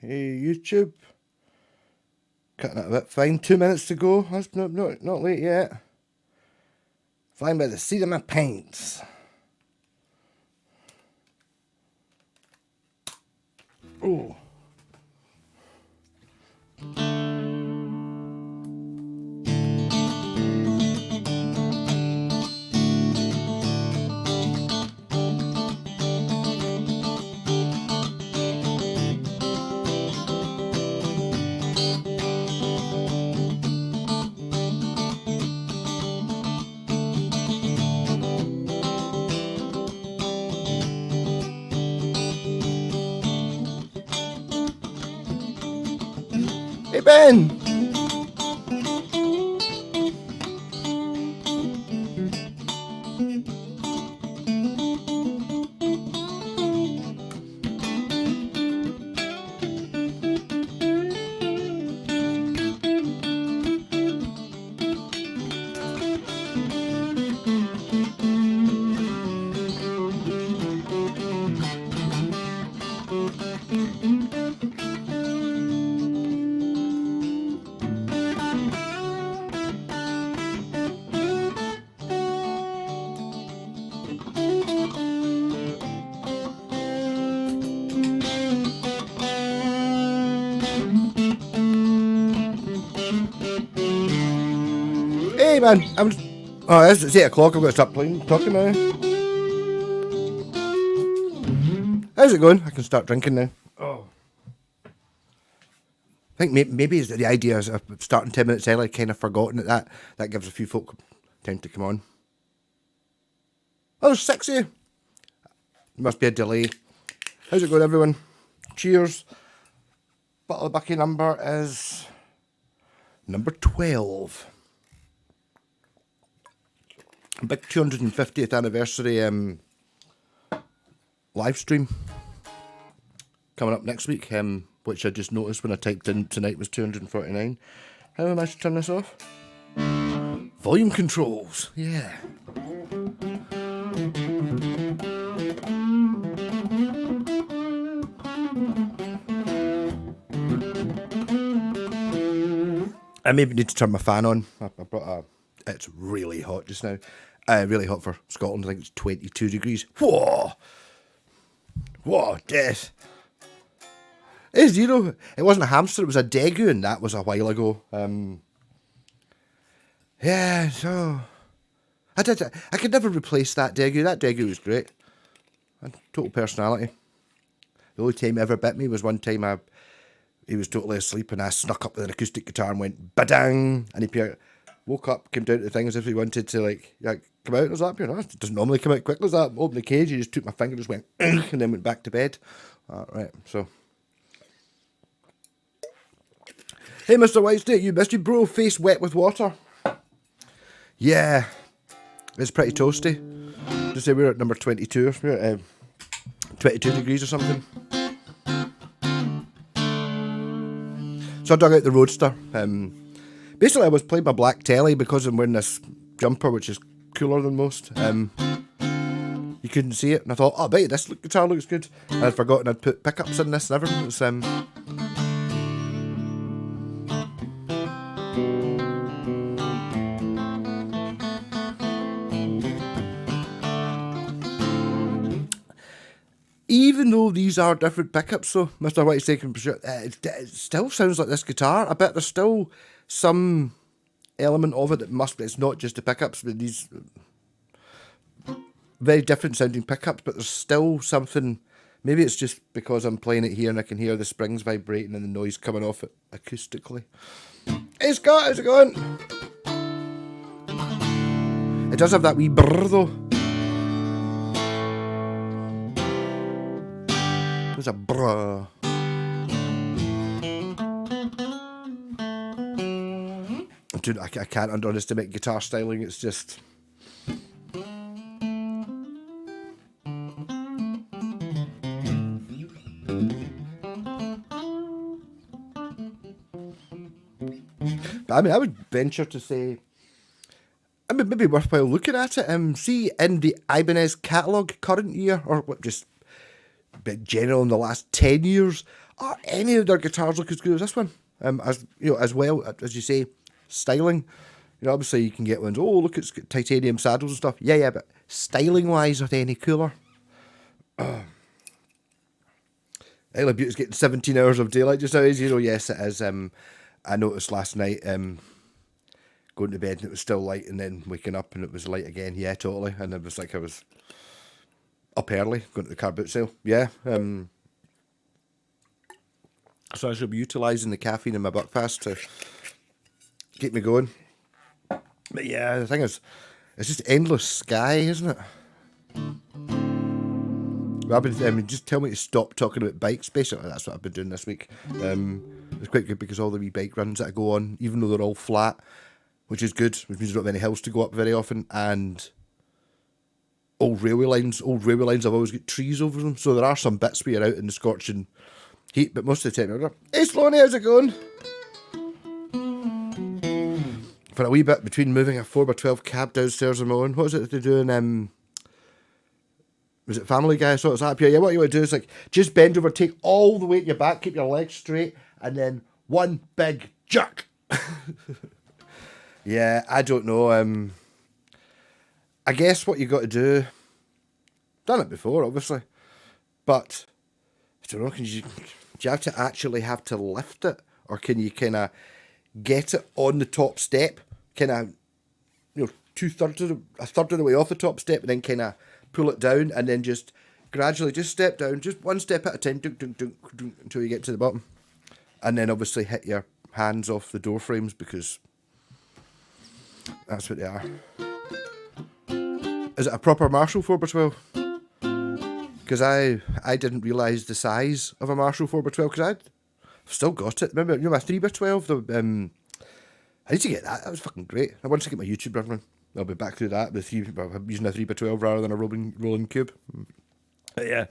Hey, YouTube. Cutting it a bit fine. 2 minutes to go. That's not late yet. Flying by the seat of my pants. Oh. Hey, Ben! Hey, man! Oh, it's 8 o'clock. I've got to start talking now. How's it going? I can start drinking now. Oh. I think maybe the idea is of starting 10 minutes early. Kind of forgotten that gives a few folk time to come on. Oh, there's 6 of you. Must be a delay. How's it going, everyone? Cheers. Bottle of Bucky number is number 12. Big 250th anniversary live stream coming up next week, which I just noticed when I typed in tonight was 249. How am I to turn this off? Volume controls, yeah. I maybe need to turn my fan on. I brought it's really hot just now. Really hot for Scotland. I think it's 22 degrees. Whoa! Whoa, death. It's zero. It wasn't a hamster, it was a degu, and that was a while ago. Yeah, so I could never replace that degu. That degu was great. Total personality. The only time he ever bit me was one time he was totally asleep and I snuck up with an acoustic guitar and went badang, and he woke up, came down to the thing as if he wanted to like come out. I was like, it doesn't normally come out quickly as that. Opened the cage, he just took my finger, just went and then went back to bed. Right, so. Hey, Mr. Whitestate, you missed your bro, face wet with water. Yeah, it's pretty toasty. Just say we're at number 22. We're at 22 degrees or something. So I dug out the Roadster. Basically, I was playing my black telly because I'm wearing this jumper, which is cooler than most. You couldn't see it, and I thought, oh, I bet this guitar looks good. And I'd forgotten I'd put pickups in this and everything. It's, even though these are different pickups, so Mr. White's taking it still sounds like this guitar. I bet there's still some element of it that must be. It's not just the pickups, but these very different sounding pickups, but there's still something. Maybe it's just because I'm playing it here and I can hear the springs vibrating and the noise coming off it acoustically. Hey Scott, how's it going? It does have that wee brrr though. There's a brrr. Dude, I can't underestimate guitar styling. It's just. But I mean, I would venture to say, I mean, maybe worthwhile looking at it. See in the Ibanez catalogue current year, or what, just but general in the last 10 years, are any of their guitars look as good as this one? As you know, as well as you say, styling. You know, obviously you can get ones. Oh, look, it's got titanium saddles and stuff. Yeah, but styling wise, are they any cooler? Isle of Beauty's getting 17 hours of daylight just now. You know, yes, it is. I noticed last night going to bed and it was still light, and then waking up and it was light again. Yeah, totally. And it was like I was up early going to the car boot sale. Yeah. So I should be utilising the caffeine in my buckfast to keep me going. But yeah, the thing is, it's just endless sky, isn't it? I've been, just tell me to stop talking about bikes, basically. That's what I've been doing this week. It's quite good because all the wee bike runs that I go on, even though they're all flat, which is good, which means there's not many hills to go up very often, and old railway lines have always got trees over them, so there are some bits where you're out in the scorching heat, but most of the time you're, hey Sloaney, how's it going? For a wee bit between moving a 4x12 cab downstairs on my own, what was it they're doing, was it Family Guy? I saw it was up here. Yeah, what you want to do is like just bend over, take all the weight in your back, keep your legs straight, and then one big jerk. Yeah, I don't know. I guess what you got to do, done it before, obviously, but I don't know. Do you have to actually have to lift it, or can you kind of get it on the top step, kind of, you know, a third of the way off the top step, and then kind of pull it down, and then just gradually just step down, just one step at a time, dunk, dunk, dunk, dunk, until you get to the bottom, and then obviously hit your hands off the door frames because that's what they are. Is it a proper Marshall 4x12? Because I didn't realise the size of a Marshall 4x12 because I've still got it. Remember, you know, my 3x12. I need to get that. That was fucking great. I want to get my YouTube running. I'll be back through that with I'm using a 3x12 rather than a rolling cube. But yeah.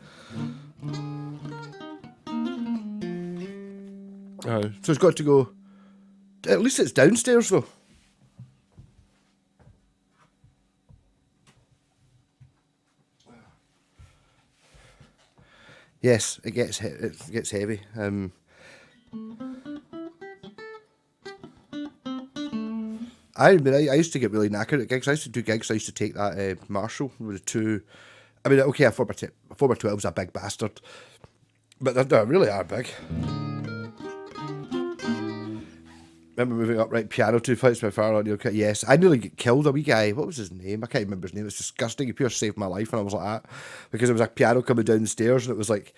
So it's got to go. At least it's downstairs though. Yes, it gets heavy. I used to get really knackered at gigs. I used to do gigs. I used to take that Marshall with the two. I mean, okay, a 4x12 is a big bastard, but they really are big. Remember moving up right piano 2 flights by far on your cut? Yes, I nearly get killed. A wee guy, what was his name? I can't remember his name. It's disgusting. He pure saved my life when I was like that, because there was a piano coming down the stairs and it was like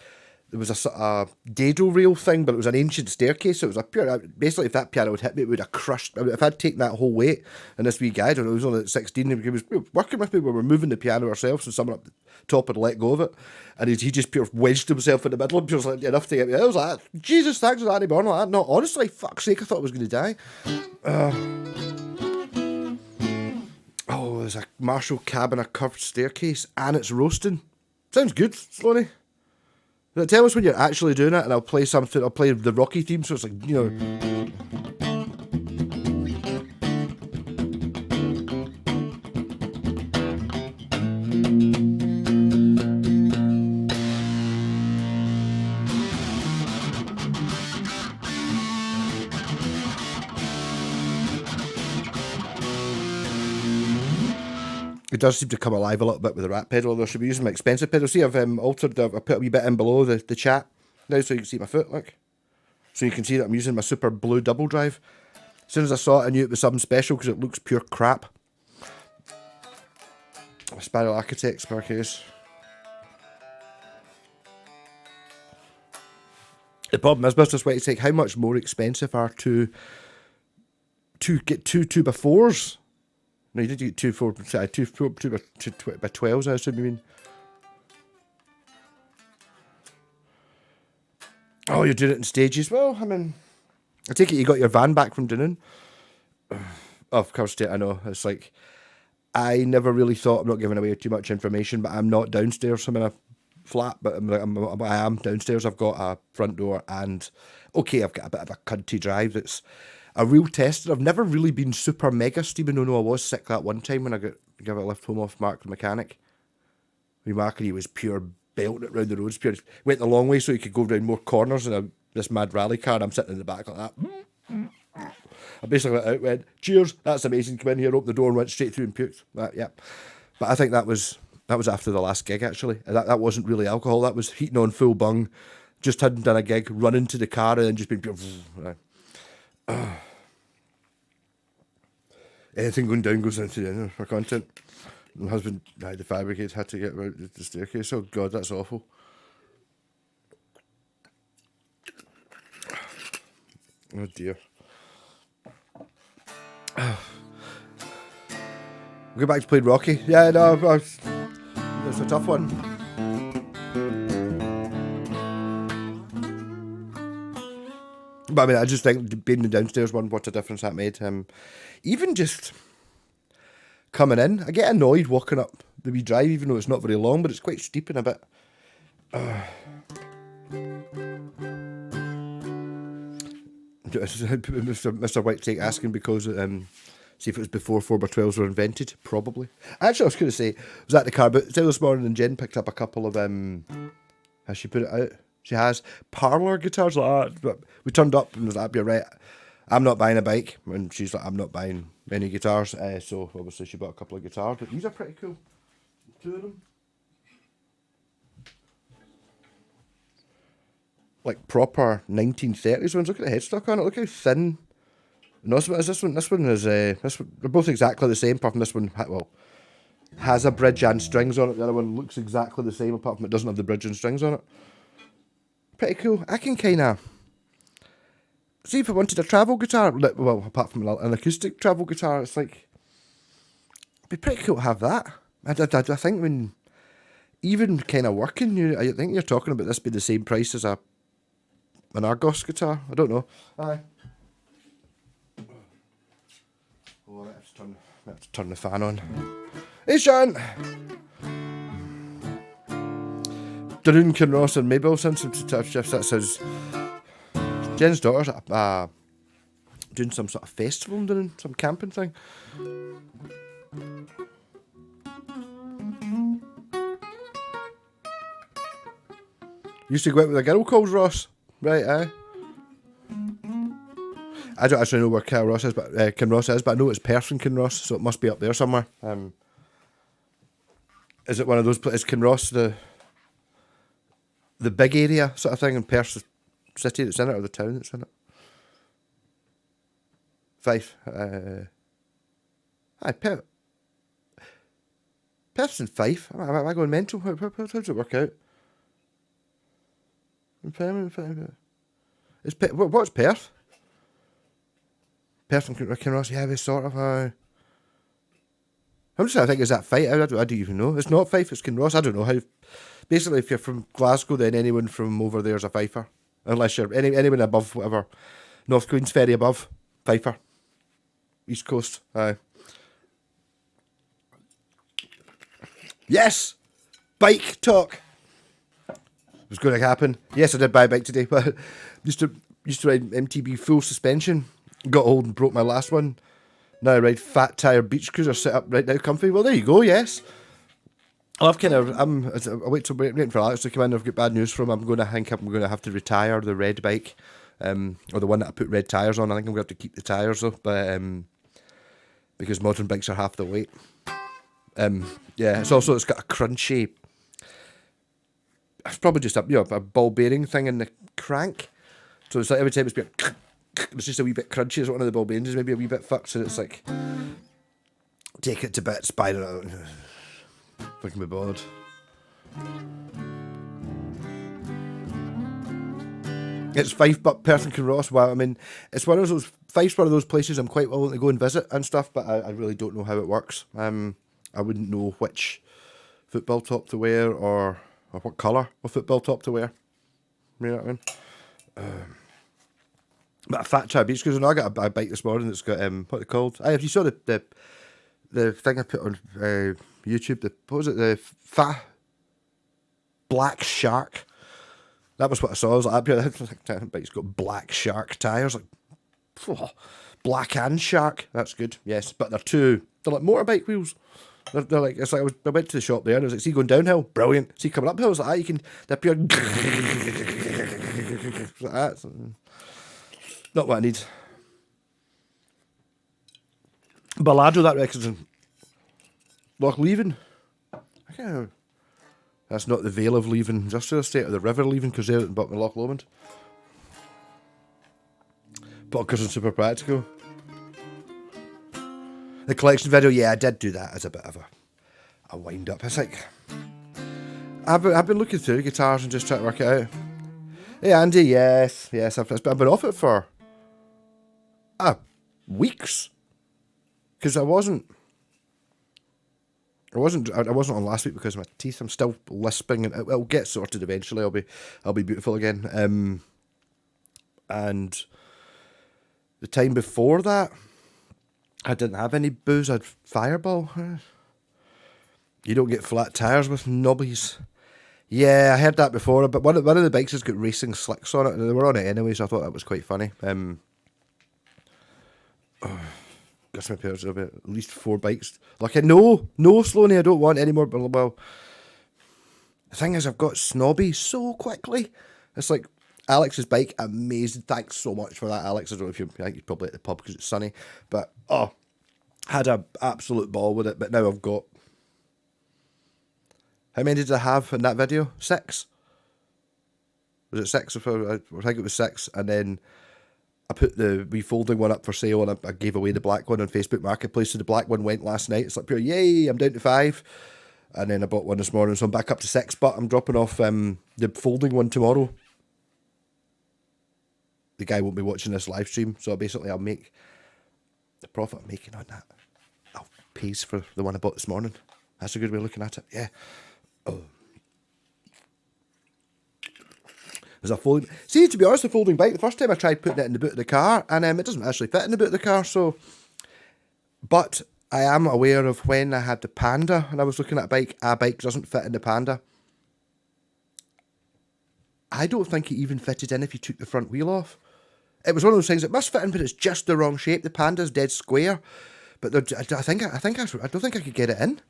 there was a sort of dado rail thing, but it was an ancient staircase. So it was a pure. Basically, if that piano had hit me, it would have crushed. I mean, if I'd taken that whole weight, and this wee guy, I don't know, he was only at 16. He was working with me. We were moving the piano ourselves, and someone up the top had let go of it, and he just pure wedged himself in the middle, and pure like enough to get me. I was like, Jesus, thanks for that, born like that. No, honestly, fuck's sake, I thought I was going to die. Oh, there's a Marshall cab and a curved staircase, and it's roasting. Sounds good, Sloaney. Tell us when you're actually doing it, and I'll play something. I'll play the Rocky theme, so it's like, you know. It does seem to come alive a little bit with the rat pedal. I should be using my expensive pedal. See, I've altered. I put a wee bit in below the chat now, so you can see my foot. Look, so you can see that I'm using my super blue double drive. As soon as I saw it, I knew it was something special because it looks pure crap. Spiral Architects, Marcus. The problem is, Mr. Sweaty Take, how much more expensive are two 2x4s? No, you did get 2 by 12s, I assume you mean. Oh, you're doing it in stages. Well, I mean, I take it you got your van back from Dunoon. Of course, I know. It's like, I never really thought, I'm not giving away too much information, but I'm not downstairs. I'm in a flat, but I am downstairs. I've got a front door, and okay, I've got a bit of a cunty drive. It's a real tester. I've never really been super mega steaming. No, I was sick that one time when I gave it a lift home off Mark the mechanic. Mark, and he was pure belting it round the roads. Went the long way so he could go round more corners in this mad rally car. And I'm sitting in the back like that. I basically went out, went, cheers, that's amazing, come in here, opened the door and went straight through and puked. Yeah. But I think that was after the last gig, actually. That wasn't really alcohol, that was heating on full bung, just hadn't done a gig, run into the car and then just been... Anything going down goes into the end for content. My husband, the fire brigade had to get out the staircase. Oh God, that's awful. Oh dear. We'll go back to playing Rocky. Yeah, no, it's a tough one. But I mean, I just think being the downstairs one, what a difference that made. Even just coming in, I get annoyed walking up the wee drive, even though it's not very long, but it's quite steep and a bit. Mr. Whitetake asking because see if it was before 4x12s were invented. Probably. Actually, I was going to say, I was at the car, but still this morning and Jen picked up a couple of has she put it out? She has parlour guitars like that. But we turned up and was like, you're right, I'm not buying a bike. And she's like, I'm not buying any guitars. So obviously she bought a couple of guitars. But these are pretty cool. 2 of them. Like proper 1930s ones. Look at the headstock on it. Look how thin. No, is this one? This one is they're both exactly the same. Apart from this one, has a bridge and strings on it. The other one looks exactly the same, apart from it doesn't have the bridge and strings on it. Pretty cool. I can kind of see if I wanted a travel guitar. Well, apart from an acoustic travel guitar, it's like it'd be pretty cool to have that. I think when even kind of working, I think you're talking about this being the same price as an Argos guitar. I don't know. Aye. Oh, let's turn the fan on. Hey, Sean! Darun Kinross and Mabel sent some tough shifts. That says Jen's daughter's doing some sort of festival, doing some camping thing. Used to go out with a girl called Ross. Right, I don't actually know where Kinross is, but I know it's Perth and Kinross, so it must be up there somewhere. Is it one of those places? Is Kinross the big area sort of thing, and Perth the city that's in it, or the town that's in it? Fife. Perth's in Fife. Am I going mental? How does it work out? What's Perth? Perth and Kinross, yeah, we sort of. I'm just trying to think, is that Fife? I don't even know. It's not Fife, it's Kinross. I don't know how. Basically, if you're from Glasgow, then anyone from over there is a Fifer. Unless you're anyone above whatever. North Queen's Ferry above, Fifer. East Coast, aye. Yes! Bike talk! It was going to happen. Yes, I did buy a bike today, but used to ride MTB full suspension. Got old and broke my last one. Now I ride fat tyre beach cruiser set up right now, comfy. Well, there you go, yes. I wait till waiting for Alex to come in. I've got bad news from him. I'm going to have to retire the red bike, or the one that I put red tyres on. I think I'm going to have to keep the tyres though, but because modern bikes are half the weight. Yeah, it's got a crunchy. It's probably just a ball bearing thing in the crank. So it's like every time it's just a wee bit crunchy. It's one of the ball bearings is maybe a wee bit fucked, so it's like take it to bits, spiral out. Fucking me bored. It's Fife, but Perth and Kinross. Well, I mean, it's one of those. Fife's one of those places I'm quite willing to go and visit and stuff, but I really don't know how it works. I wouldn't know which football top to wear or what colour of football top to wear. You know what I mean? But a fat tire beach cruiser. I got a bike this morning that's got what they called. If you saw the thing I put on YouTube, what was it? The fat black shark. That was what I saw. I was like, that bike's got black shark tyres. Like, black and shark. That's good. Yes, but they're like motorbike wheels. They're like, it's like I went to the shop there and I was like, see going downhill? Brilliant. See coming uphill? It's like, you can, they're pure like that. So, not what I need. Ballado, that record's in Loch Leven. I can't know. That's not the Vale of Leven Industrial Estate or the River Leven, because they're at the bottom of Loch Lomond. Podcast and Super Practical. The collection video, yeah, I did do that as a bit of a wind up. It's like, I've been looking through the guitars and just trying to work it out. Hey Andy, yes, I've been off it for weeks, because I wasn't on last week because of my teeth. I'm still lisping, and it'll get sorted eventually. I'll be beautiful again. And the time before that, I didn't have any booze. I had Fireball. You don't get flat tires with knobbies. Yeah, I heard that before, but one of the bikes has got racing slicks on it, and they were on it anyway, so I thought that was quite funny. Guess my parents have at least 4 bikes. Like, no, Sloaney, I don't want any more. But, well, the thing is, I've got snobby so quickly. It's like Alex's bike, amazing. Thanks so much for that, Alex. I don't know if I think you're probably at the pub because it's sunny, but had an absolute ball with it. But now I've got, how many did I have in that video? 6. Was it 6? I think it was 6, and then I put the refolding one up for sale, and I gave away the black one on Facebook Marketplace, so the black one went last night. It's like pure, yay, I'm down to 5. And then I bought one this morning, so I'm back up to 6, but I'm dropping off the folding one tomorrow. The guy won't be watching this live stream, so basically I'll make the profit I'm making on that. I'll pays for the one I bought this morning. That's a good way of looking at it, yeah. Oh. There's a folding. See, to be honest, the folding bike, the first time I tried putting it in the boot of the car, and it doesn't actually fit in the boot of the car, so. But I am aware of when I had the Panda, and I was looking at a bike doesn't fit in the Panda. I don't think it even fitted in if you took the front wheel off. It was one of those things, it must fit in, but it's just the wrong shape. The Panda's dead square, but I don't think I could get it in.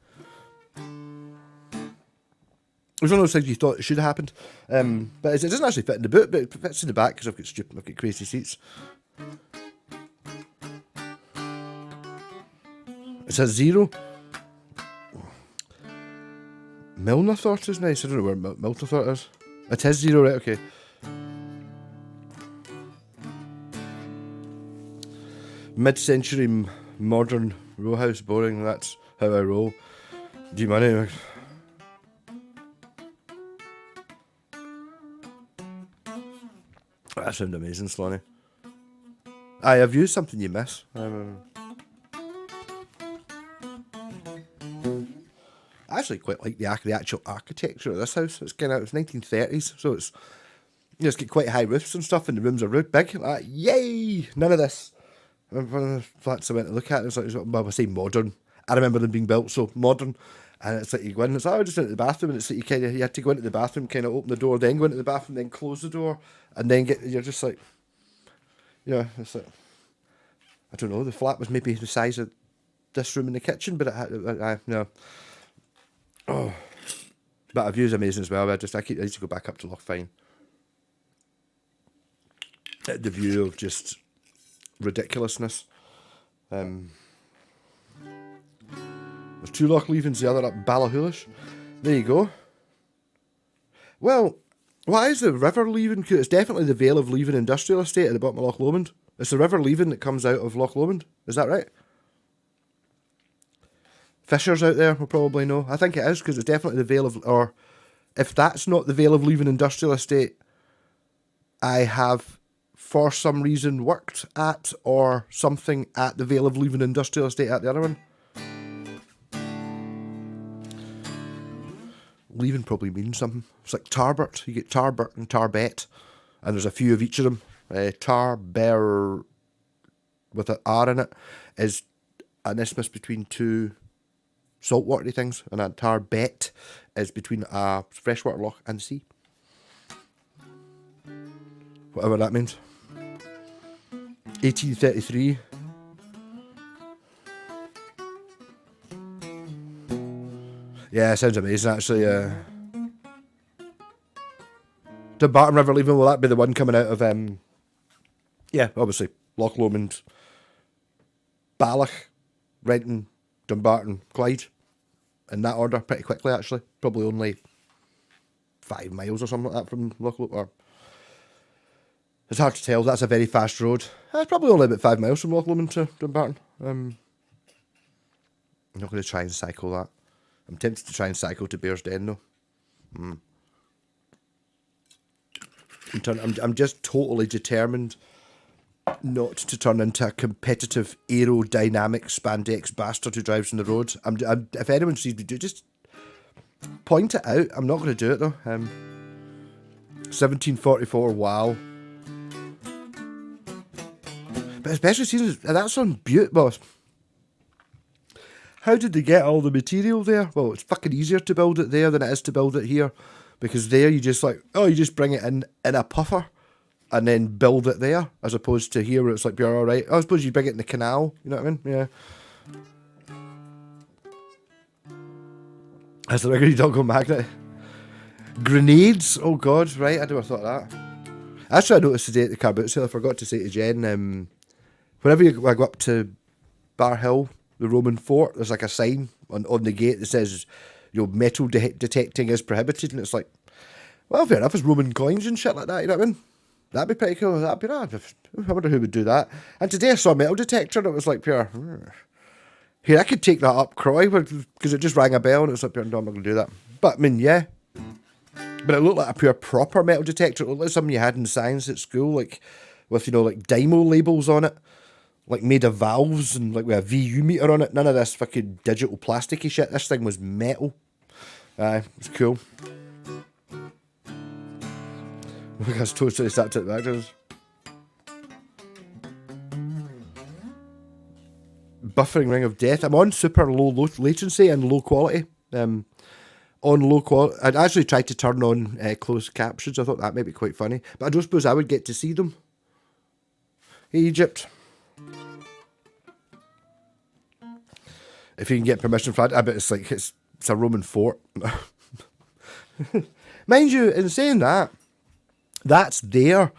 It was one of those things you thought it should have happened, but it doesn't actually fit in the boot, but it fits in the back because I've got crazy seats. It's a 0. Milnathort is nice. I don't know where Milnathort is. It is 0, right? Okay. Mid-century modern row house, boring. That's how I roll. Do you money? That sounds amazing, Slonny. I have used something you miss. I actually quite like the actual architecture of this house. It's 1930s, so it's got quite high roofs and stuff, and the rooms are big. Like, yay! None of this. One of the flats I went to look at, it's like, well, I say modern. I remember them being built so modern, and it's like you go in, it's just into the bathroom, and it's like you had to go into the bathroom, kind of open the door, then go into the bathroom, then close the door, and then you're just like, it's like, I don't know, the flat was maybe the size of this room in the kitchen, but it had, no. Oh, but our view's amazing as well. I need to go back up to Loch Fyne. The view of just ridiculousness. There's 2 Loch Levens, the other up Ballachulish. There you go. Well, why is the River Leven? It's definitely the Vale of Leven Industrial Estate at the bottom of Loch Lomond. It's the River Leven that comes out of Loch Lomond. Is that right? Fishers out there will probably know. I think it is, because it's definitely the Vale of... Or if that's not the Vale of Leven Industrial Estate, I have, for some reason, worked at or something at the Vale of Leven Industrial Estate at the other one. Leven probably means something. It's like Tarbert. You get Tarbert and Tarbet, and there's a few of each of them. Tarber, with an R in it, is an isthmus between 2 saltwatery things, and a Tarbet is between a freshwater loch and the sea. Whatever that means. 1833. Yeah, sounds amazing actually. Dumbarton River leaving, will that be the one coming out of yeah, obviously Loch Lomond, Balloch, Renton, Dumbarton, Clyde, in that order, pretty quickly actually. Probably only 5 miles or something like that from Loch Lomond. It's hard to tell. That's a very fast road. It's probably only about 5 miles from Loch Lomond to Dumbarton. I'm not going to try and cycle that. I'm tempted to try and cycle to Bearsden though. I'm just totally determined not to turn into a competitive aerodynamic spandex bastard who drives on the road. If anyone sees me do, just point it out. I'm not going to do it though. 1744. Wow. But especially seeing that's on Butte, boss. How did they get all the material there? Well, it's fucking easier to build it there than it is to build it here. Because there you just you just bring it in a puffer and then build it there. As opposed to here where it's like, you're alright. I suppose you bring it in the canal, you know what I mean? Yeah. That's the regular doggo magnet. Grenades? Oh god, right, I never thought of that. Actually, I noticed today at the car boot sale, I forgot to say to Jen, whenever you go up to Bar Hill, the Roman fort, there's like a sign on the gate that says, metal detecting is prohibited, and it's like, well, fair enough, it's Roman coins and shit like that, you know what I mean? That'd be pretty cool. That'd be rad. I wonder who would do that. And today I saw a metal detector and it was like pure. Here, I could take that up, Croy, because it just rang a bell and it was like, no, I'm not going to do that. But, I mean, yeah. But it looked like a pure proper metal detector. It looked like something you had in science at school, like, with, like, Dymo labels on it. Like, made of valves and, like, with a VU meter on it. None of this fucking digital plasticky shit. This thing was metal. It's cool. Look, I was totally sat to the backgrounds. Buffering ring of death. I'm on super low latency and low quality. On low quality, I'd actually tried to turn on closed captions. I thought that might be quite funny, but I don't suppose I would get to see them. Egypt. If you can get permission for that, I bet it's like it's a Roman fort. Mind you, in saying that, that's there.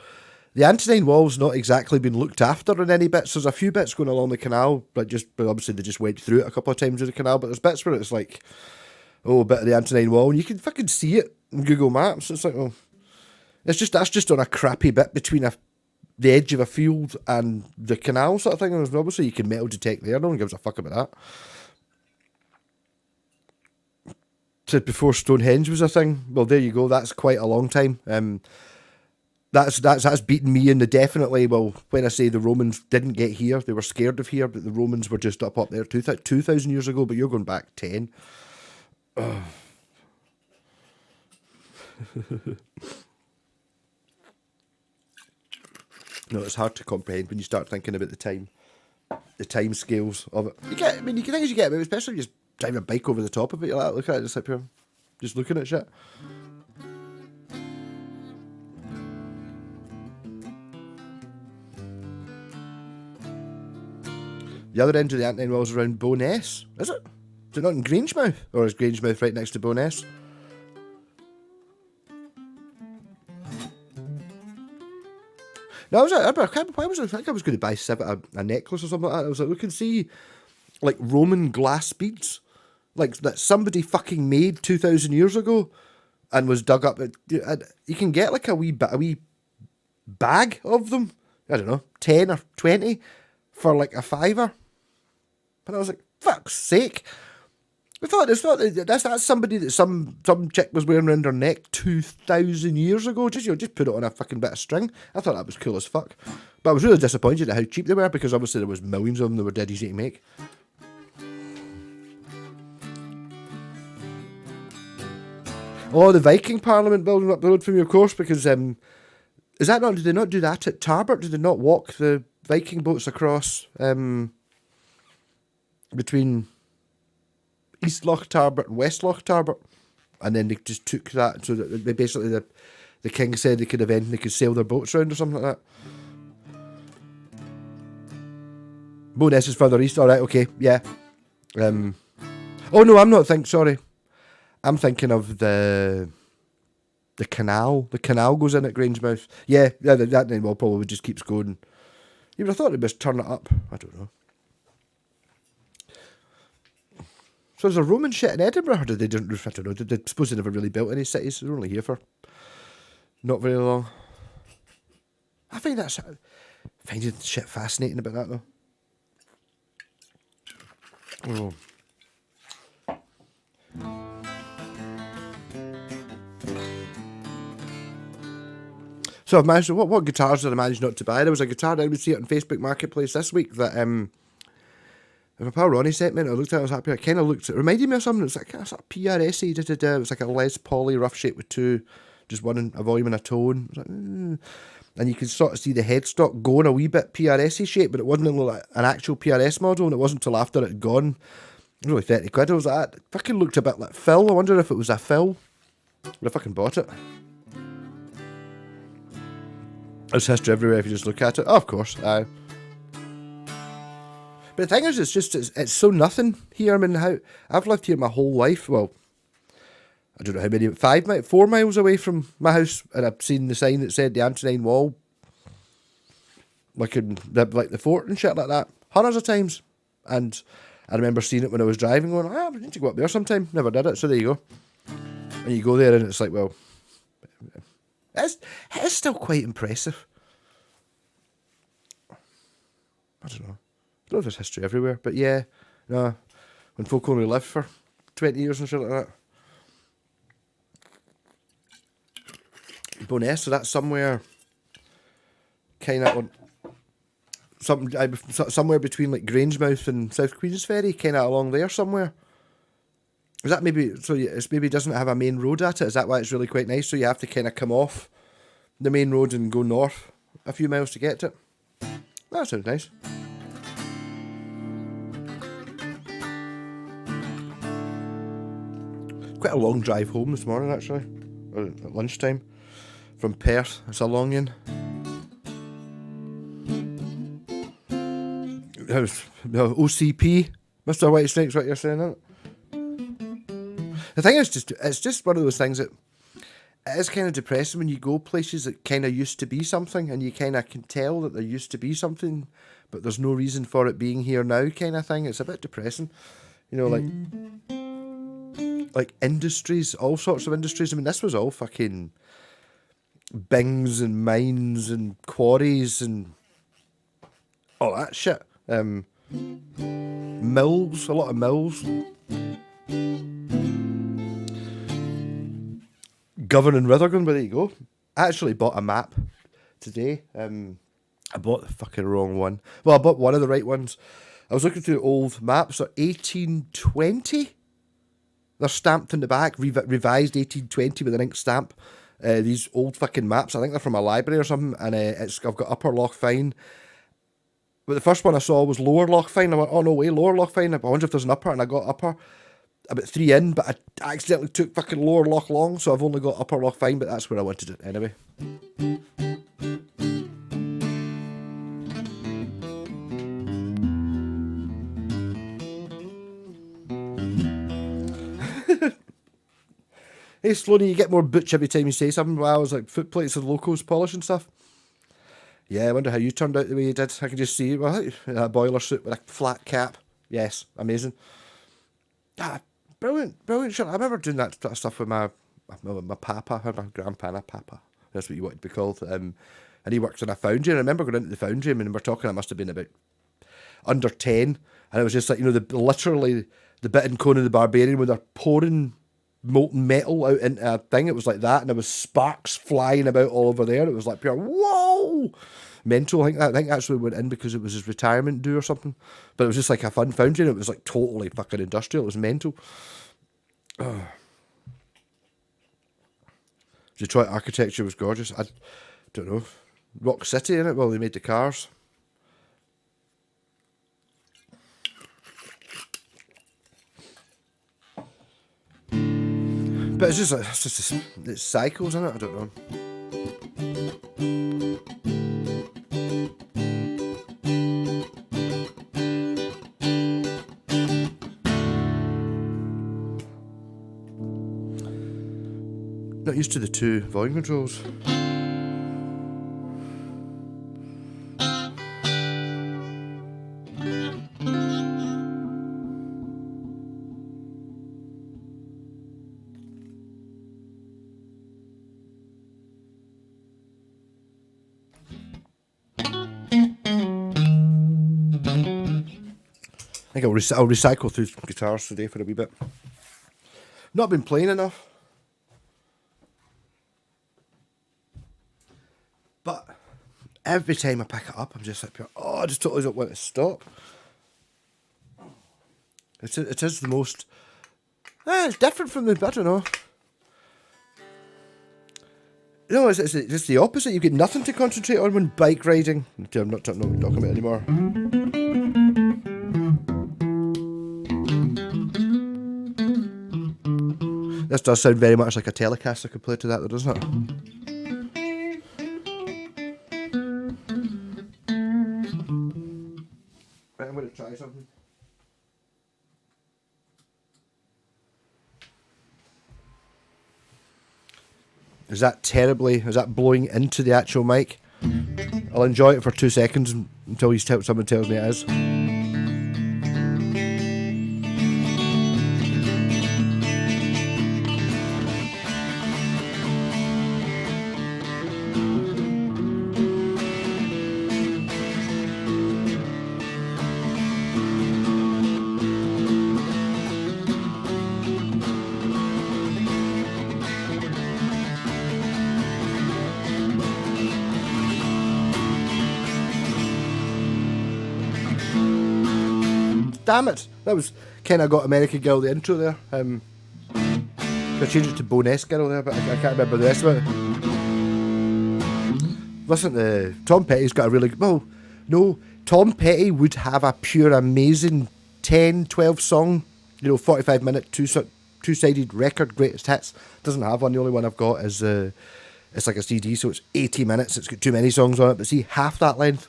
The Antonine Wall's not exactly been looked after in any bits. There's a few bits going along the canal, but obviously they just went through it a couple of times with the canal, but there's bits where it's like, a bit of the Antonine Wall, and you can fucking see it in Google Maps. It's like, that's just on a crappy bit between the edge of a field and the canal sort of thing. And obviously you can metal detect there. No one gives a fuck about that. Said before Stonehenge was a thing. Well, there you go. That's quite a long time. That's beaten me in the definitely. Well, when I say the Romans didn't get here, they were scared of here, but the Romans were just up there 2,000 years ago. But you're going back 10. No, it's hard to comprehend when you start thinking about the time scales of it. You can think as you get, especially if you just drive a bike over the top of it. You're like, look at it, just up here, just looking at shit. The other end of the Antonine Wall is around Bo'ness, is it? Is it not in Grangemouth? Or is Grangemouth right next to Bo'ness? No, I think I was going to buy a necklace or something like that. I was like, we can see, like, Roman glass beads. Like, that somebody fucking made 2,000 years ago and was dug up. You can get, like, a wee bag of them. I don't know, 10 or 20 for, like, a $5. But I was like, fuck's sake. That's somebody that some chick was wearing around her neck 2,000 years ago. Just put it on a fucking bit of string. I thought that was cool as fuck. But I was really disappointed at how cheap they were, because obviously there was millions of them that were dead easy to make. Oh, the Viking Parliament building up the road from you, of course, because did they not do that at Tarbert? Did they not walk the Viking boats across between East Loch Tarbert and West Loch Tarbert, and then they just took that, so that they basically the king said they could sail their boats around or something like that. Bo'ness is further east. All right, okay, yeah. Oh no, I'm not sorry. I'm thinking of the canal. The canal goes in at Grangemouth. Yeah, that name well probably just keeps going. You would have thought they'd just turn it up. I don't know. So is there Roman shit in Edinburgh, or did they don't? I don't know. Did they suppose they never really built any cities? They're only here for not very long. I find shit fascinating about that though. Oh. So I've managed. What guitars did I manage not to buy? There was a guitar I would see it on Facebook Marketplace this week that my pal Ronnie sent me, and I looked at it, I was happy. I kind of looked, it reminded me of something. It was like a sort of PRS-y, It was like a Les Paul rough shape with just one a volume and a tone. It was like, and you could sort of see the headstock going a wee bit PRS-y shape, but it wasn't like an actual PRS model, and it wasn't until after it had gone. It was only 30 quid. I was like, it fucking looked a bit like Phil. I wonder if it was a Phil. But I fucking bought it. There's history everywhere if you just look at it. Oh, of course, aye. But the thing is, it's so nothing here. I mean, I've lived here my whole life. Well, I don't know how many, 4 miles away from my house, and I've seen the sign that said the Antonine Wall, like in the fort and shit like that, hundreds of times. And I remember seeing it when I was driving, going, I need to go up there sometime. Never did it, so there you go. And you go there, and it's like, well, it's still quite impressive. I don't know. I don't know if there's history everywhere, but yeah, no. When folk only live for 20 years and shit like that. Bowness, so that's somewhere kind of somewhere between like Grangemouth and South Queensferry, kind of along there somewhere. Is that maybe, so it's maybe doesn't have a main road at it? Is that why it's really quite nice? So you have to kind of come off the main road and go north a few miles to get to it. That sounds nice. Quite a long drive home this morning, actually, or at lunchtime from Perth. It's a long one. OCP, Mr. White Snake's what you're saying, isn't it? The thing is, it's just one of those things that it is kind of depressing when you go places that kind of used to be something, and you kind of can tell that there used to be something, but there's no reason for it being here now, kind of thing. It's a bit depressing, you know, like industries, all sorts of industries. I mean, this was all fucking bings and mines and quarries and all that shit. Mills, a lot of mills. Governing Rutherglen, but there you go. I actually bought a map today. I bought the fucking wrong one. Well, I bought one of the right ones. I was looking through old maps. They're 1820. They're stamped in the back, revised 1820 with an ink stamp. These old fucking maps. I think they're from a library or something, and I've got Upper Loch Fyne. But the first one I saw was Lower Loch Fyne. I went, oh no way, Lower Loch Fyne. I wonder if there's an upper, and I got upper. About 3 in, but I accidentally took fucking Lower Loch Long, so I've only got Upper Loch Fyne, but that's where I wanted it anyway. Hey Sloaney, you get more butch every time you say something. Well, I was like, foot plates and locos polish and stuff. Yeah, I wonder how you turned out the way you did. I can just see, well, a boiler suit with a flat cap. Yes, amazing. Brilliant shit. I remember doing that stuff with my papa, my grandpa, papa. That's what you wanted to be called. And he works in a foundry. And I remember going into the foundry, and we're talking, I must have been about under 10. And it was just like, you know, literally the bit in Conan the Barbarian where they're pouring molten metal out into a thing. It was like that, and there was sparks flying about all over there. It was like pure, whoa! Mental. I think actually went in because it was his retirement due or something. But it was just like a fun foundry, and it was like totally fucking industrial. It was mental. Detroit architecture was gorgeous. I don't know. Rock City, innit? Well, they made the cars. But it's cycles, isn't it? I don't know. Not used to the 2 volume controls. I think I'll recycle through guitars today for a wee bit. Not been playing enough. But every time I pick it up, I'm just like, oh, I just totally don't want to stop. It is the most... it's different from the... I don't know. No, it's just the opposite. You get nothing to concentrate on when bike riding. I'm not talking about it anymore. This does sound very much like a Telecaster compared to that, though, doesn't it? Right, I'm going to try something. Is that blowing into the actual mic? I'll enjoy it for 2 seconds until someone tells me it is. Damn it! That was kind of got American Girl the intro there. I changed it to Boness Girl there, but I can't remember the rest of it. Listen to Tom Petty's got a really... Well, no, Tom Petty would have a pure amazing 10, 12 song, 45 minute, two-sided record, greatest hits. Doesn't have one. The only one I've got is... it's like a CD, so it's 80 minutes. It's got too many songs on it, but see, half that length...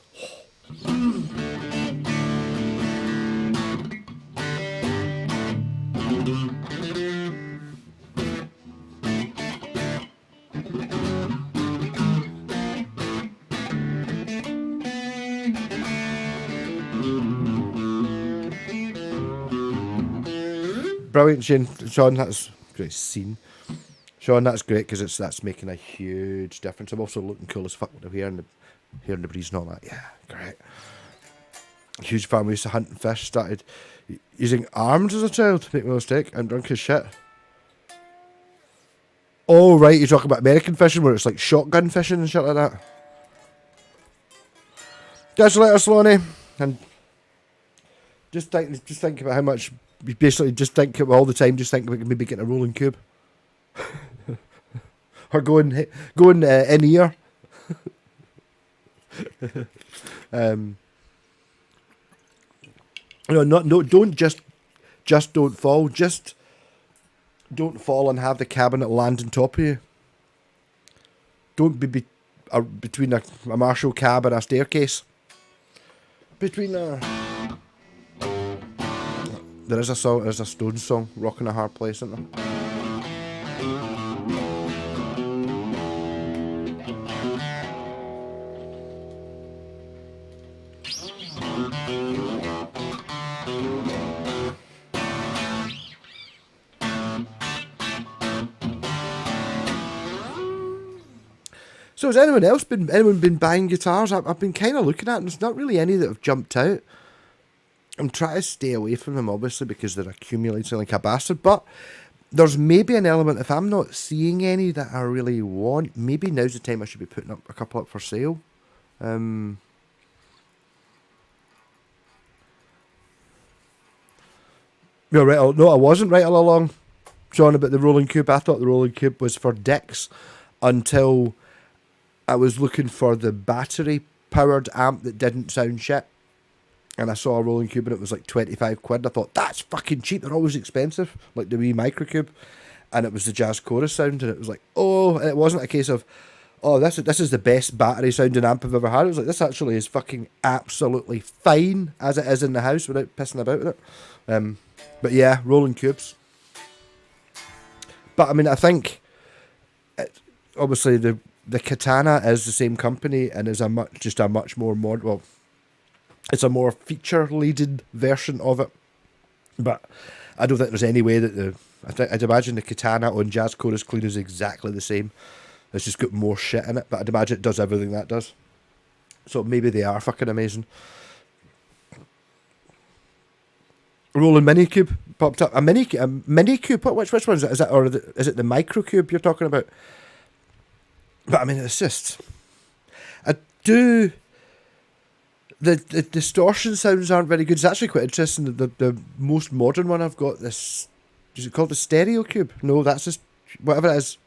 Brilliant, Sean. That's great scene. Sean, that's great because that's making a huge difference. I'm also looking cool as fuck with the hair and the breeze and all that. Yeah, great. Huge fan. We used to hunt and fish. Started using arms as a child. Make no mistake. I'm drunk as shit. Oh right, you're talking about American fishing where it's like shotgun fishing and shit like that. Catch you later, Sloaney. And just think about how much. Basically, just think all the time. Just think about maybe getting a rolling cube, or going in ear. Don't just don't fall. Just don't fall and have the cabinet land on top of you. Don't be between a Marshall cab and a staircase. Between a... There's a Stones song, Rockin' a Hard Place, isn't there? So has anyone been buying guitars? I've been kind of looking at them. There's not really any that have jumped out. I'm trying to stay away from them, obviously, because they're accumulating like a bastard. But there's maybe an element, if I'm not seeing any that I really want, maybe now's the time I should be putting up a couple up for sale. No, I wasn't right all along, John, about the rolling cube. I thought the rolling cube was for dicks until I was looking for the battery-powered amp that didn't sound shit. And I saw a rolling cube and it was like 25 quid. I thought, that's fucking cheap. They're always expensive. Like the wee microcube. And it was the jazz chorus sound. And it was like, oh, and it wasn't a case of, oh, this is the best battery sounding amp I've ever had. It was like, this actually is fucking absolutely fine as it is in the house without pissing about with it. But yeah, rolling cubes. But I mean, I think obviously the Katana is the same company and is a much more well, it's a more feature-laden version of it. But I don't think there's any way that I'd imagine the Katana on Jazz Chorus Clean is exactly the same. It's just got more shit in it, but I'd imagine it does everything that does. So maybe they are fucking amazing. Rolling Mini Cube popped up. A mini cube. Which one is it? Is it or is it the micro cube you're talking about? But I mean, it's just I do. The distortion sounds aren't very good. It's actually quite interesting. The most modern one I've got, this, is it called the stereo cube? No, that's just whatever it is.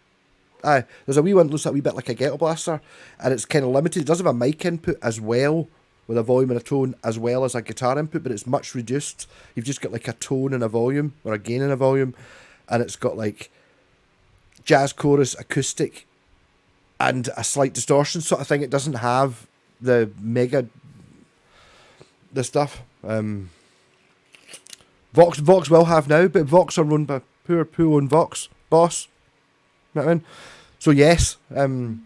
Aye, there's a wee one that looks a wee bit like a ghetto blaster, and it's kind of limited. It does have a mic input as well, with a volume and a tone, as well as a guitar input, but it's much reduced. You've just got like a tone and a volume, or a gain and a volume, and it's got like jazz chorus, acoustic, and a slight distortion sort of thing. It doesn't have the stuff. Vox will have now, but Vox are run by who own Vox? Boss. You know what I mean? So yes, £90.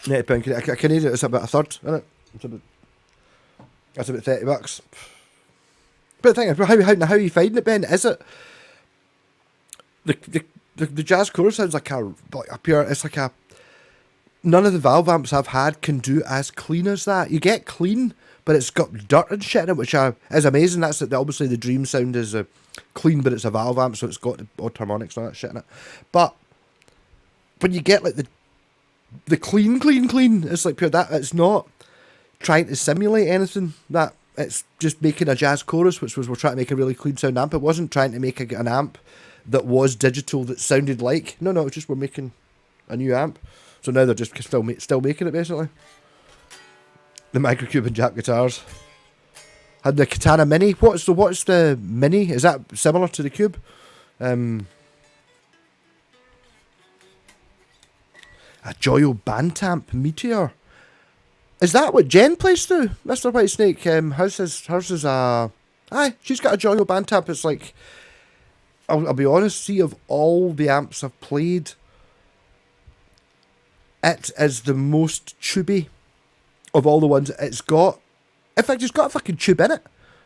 I can eat it. It's about a third, isn't it? That's about $30. But the thing is, how are you finding it, Ben? Is it the jazz chorus sounds like a pure? It's like a. None of the valve amps I've had can do as clean as that. You get clean, but it's got dirt and shit in it, which is amazing. That's obviously the dream sound is clean, but it's a valve amp, so it's got the odd harmonics and all that shit in it. But when you get like the clean, it's like pure that. It's not trying to simulate anything. That it's just making a jazz chorus, which was we're trying to make a really clean sound amp. It wasn't trying to make an amp that was digital that sounded like. No, it's just we're making a new amp. So now they're just still making it, basically. The Microcube and Jap guitars. Had the Katana Mini. What's the Mini? Is that similar to the Cube? A Joyo Bantamp Meteor. Is that what Jen plays through? Mr. Whitesnake, hers is a... Aye, she's got a Joyo Bantamp. It's like... I'll be honest, see, of all the amps I've played... It is the most tubey of all the ones it's got. In fact, it's got a fucking tube in it.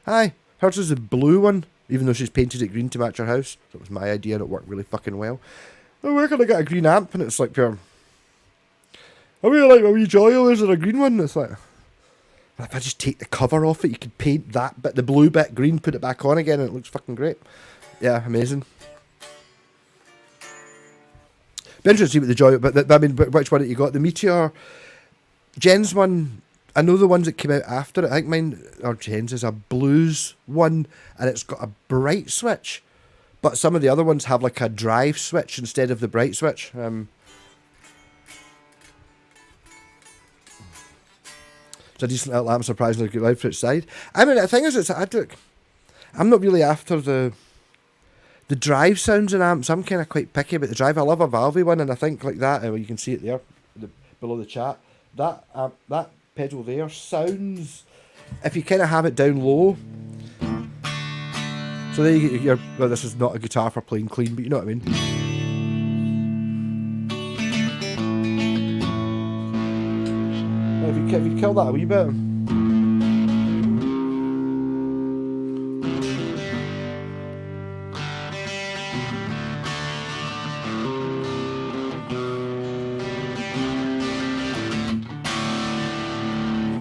Aye. Hers is the blue one, even though she's painted it green to match her house. So it was my idea and it worked really fucking well. Oh, where can I get a green amp? And it's like pure... I really like my wee Joyo. Is there a green one? It's like... If I just take the cover off it, you could paint that bit, the blue bit green, put it back on again, and it looks fucking great. Yeah, amazing. Be interesting to see what the Joy, but which one that you got? The Meteor, Jen's one. I know the ones that came out after it. I think mine or Jen's is a blues one, and it's got a bright switch. But some of the other ones have like a drive switch instead of the bright switch. It's a decent little amp, surprisingly good loud for its side. I mean, the thing is, I'm not really after the drive sounds in amps. I'm kind of quite picky about the drive. I love a valvey one, and I think like that. You can see it there, below the chat. That pedal there sounds, if you kind of have it down low. So there you get well, this is not a guitar for playing clean, but you know what I mean. If you kill that a wee bit.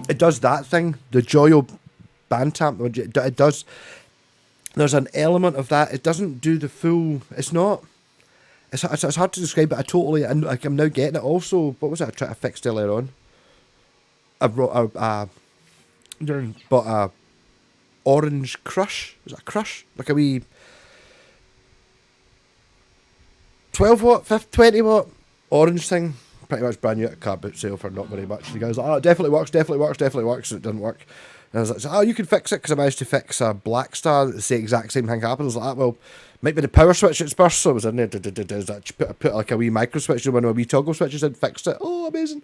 It does that thing, the Joyo Bantamp. It does. There's an element of that. It doesn't do the full. It's not. It's hard to describe. But I'm now getting it. Also, what was it I tried to fix earlier on? I bought a orange crush. Was it a crush? Like a wee 12 watt, 20 watt orange thing. Pretty much brand new at a car boot sale for not very much. The guy's like, oh, it definitely works. And it didn't work. And I was like, oh, you can fix it, because I managed to fix a Black Star that the exact same thing happened. I was like, well, might be the power switch that's burst. So I was in there, put like a wee micro switch in one of my wee toggle switches and fixed it. Oh, amazing.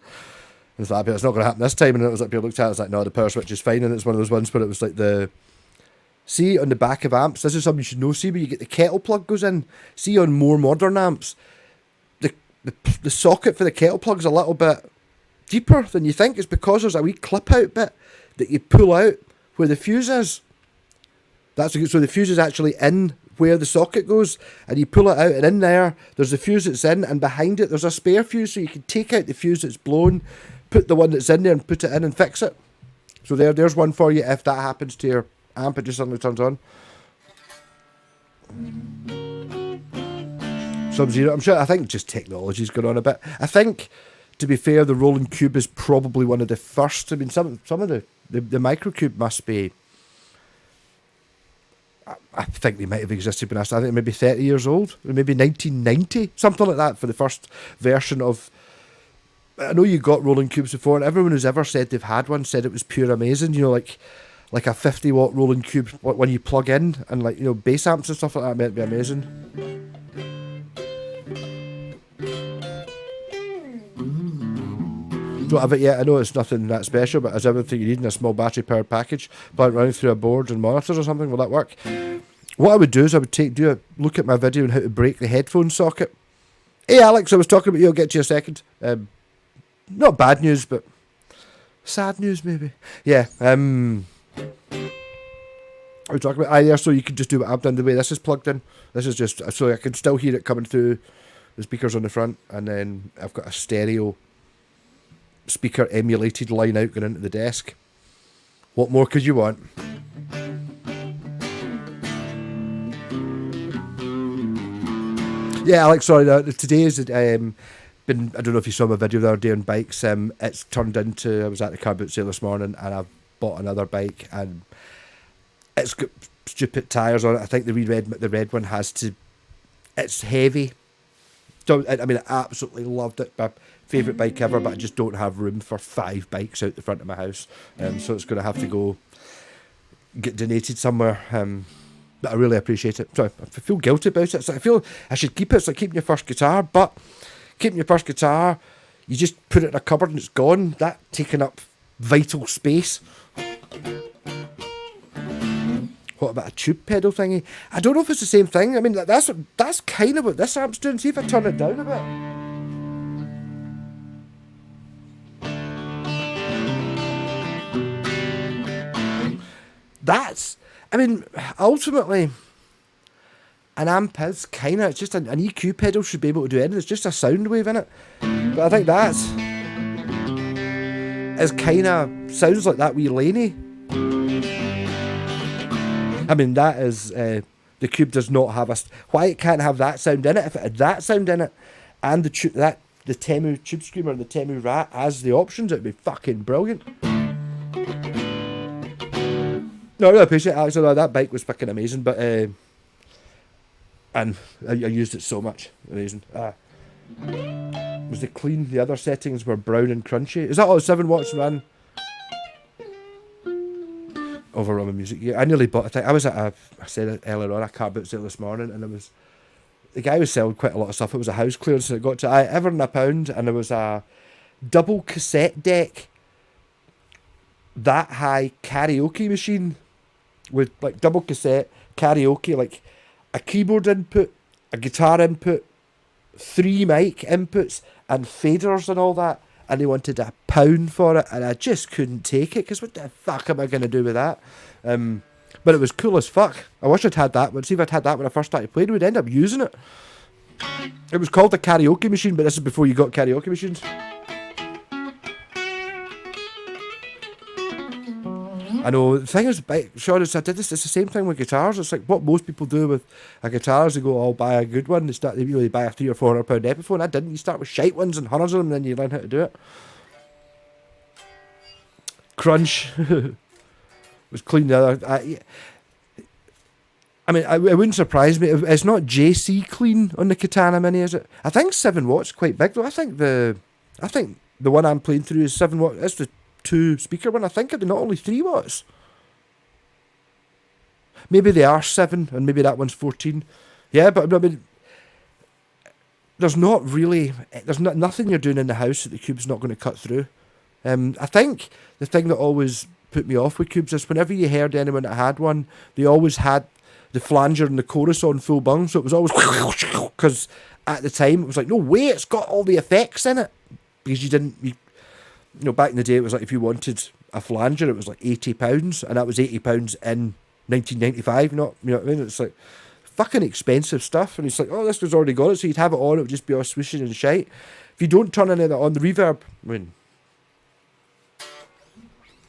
I was like, it's not going to happen this time. And it was like, people looked at it, I was like, no, the power switch is fine. And it's one of those ones where it was like the See on the back of amps, this is something you should know. See where you get the kettle plug goes in. See on more modern amps, the socket for the kettle plug's a little bit deeper than you think. It's because there's a wee clip out bit that you pull out where the fuse is. So the fuse is actually in where the socket goes, and you pull it out, and in there's the fuse that's in, and behind it there's a spare fuse, so you can take out the fuse that's blown, put the one that's in there and put it in and fix it. So there's one for you if that happens to your amp, it just suddenly turns on. Sub-Zero, I think just technology's gone on a bit. I think, to be fair, the Roland Cube is probably one of the first. I mean, some of the Microcube must be, I think they might have existed when I started. I think maybe 30 years old, or maybe 1990, something like that, for the first version of. I know you got Roland Cubes before, and everyone who's ever said they've had one said it was pure amazing. You know, like a 50-watt Roland Cube when you plug in, and like, you know, bass amps and stuff like that meant to be amazing. Don't have it yet. I know it's nothing that special, but as everything you need in a small battery-powered package, but running through a board and monitors or something, will that work? What I would do is I would do a look at my video on how to break the headphone socket. Hey Alex, I was talking about you. I'll get to you in a second. Not bad news, but sad news maybe. Yeah. I was talking about there, so you can just do what I've done. The way this is plugged in, this is just so I can still hear it coming through the speakers on the front, and then I've got a stereo speaker emulated line out going into the desk. What more could you want? Yeah, Alex, sorry, today is been, I don't know if you saw my video the other day on bikes. It's turned into, I was at the car boot sale this morning and I've bought another bike, and it's got stupid tyres on it. I think the red one it's heavy. I mean, I absolutely loved it. My favourite bike ever, but I just don't have room for 5 bikes out the front of my house. So it's going to have to go get donated somewhere. But I really appreciate it. So I feel guilty about it. So I feel I should keep it. It's like keeping your first guitar, but keeping your first guitar, you just put it in a cupboard and it's gone. That taking up vital space. What about a tube pedal thingy? I don't know if it's the same thing. I mean, that's kind of what this amp's doing. See if I turn it down a bit. I mean, ultimately, an amp is kind of, it's just an EQ pedal should be able to do anything. It's just a sound wave in it. But I think is kind of, sounds like that wee Laney. I mean, that is, the Cube does not have why it can't have that sound in it? If it had that sound in it, and the Temu Tube Screamer and the Temu Rat as the options, it'd be fucking brilliant. No, I really appreciate it, Alex. That bike was fucking amazing, but and I used it so much. Amazing. Was the clean? The other settings were brown and crunchy. Is that all 7 watts ran? Overrun with music. Yeah, I nearly bought a thing. I was at I said it earlier on, a car boot sale this morning, and the guy was selling quite a lot of stuff. It was a house clearance, and it got to ever in £1, and there was a double cassette deck, that high karaoke machine with like double cassette karaoke, like a keyboard input, a guitar input, 3 mic inputs, and faders and all that. And they wanted £1 for it, and I just couldn't take it, because what the fuck am I going to do with that? But it was cool as fuck. I wish I'd had that. See if I'd had that when I first started playing, we'd end up using it. It was called a karaoke machine, but this is before you got karaoke machines. I know, the thing is, Sean, I did this, it's the same thing with guitars. It's like what most people do with a guitar is they go, I'll buy a good one. They buy a £300 or £400 Epiphone. I didn't. You start with shite ones and hundreds of them, and then you learn how to do it. Crunch. Was clean the other. I mean, it wouldn't surprise me. It's not JC clean on the Katana Mini, is it? I think 7 watts quite big though. I think the one I'm playing through is 7 watts. It's the 2 speaker one. I think they're not only 3 watts. Maybe they are 7, and maybe that one's 14. Yeah, but I mean, there's nothing you're doing in the house that the Cube's not going to cut through. I think the thing that always put me off with cubes is whenever you heard anyone that had one, they always had the flanger and the chorus on full bung, so it was always because at the time it was like, no way, it's got all the effects in it, because you know, back in the day it was like if you wanted a flanger it was like £80, and that was £80 in 1995. Not, you know what I mean? It's like fucking expensive stuff, and it's like, oh, this was already got it, so you'd have it on, it would just be all swishing and shite. If you don't turn any of that on, the reverb, I mean,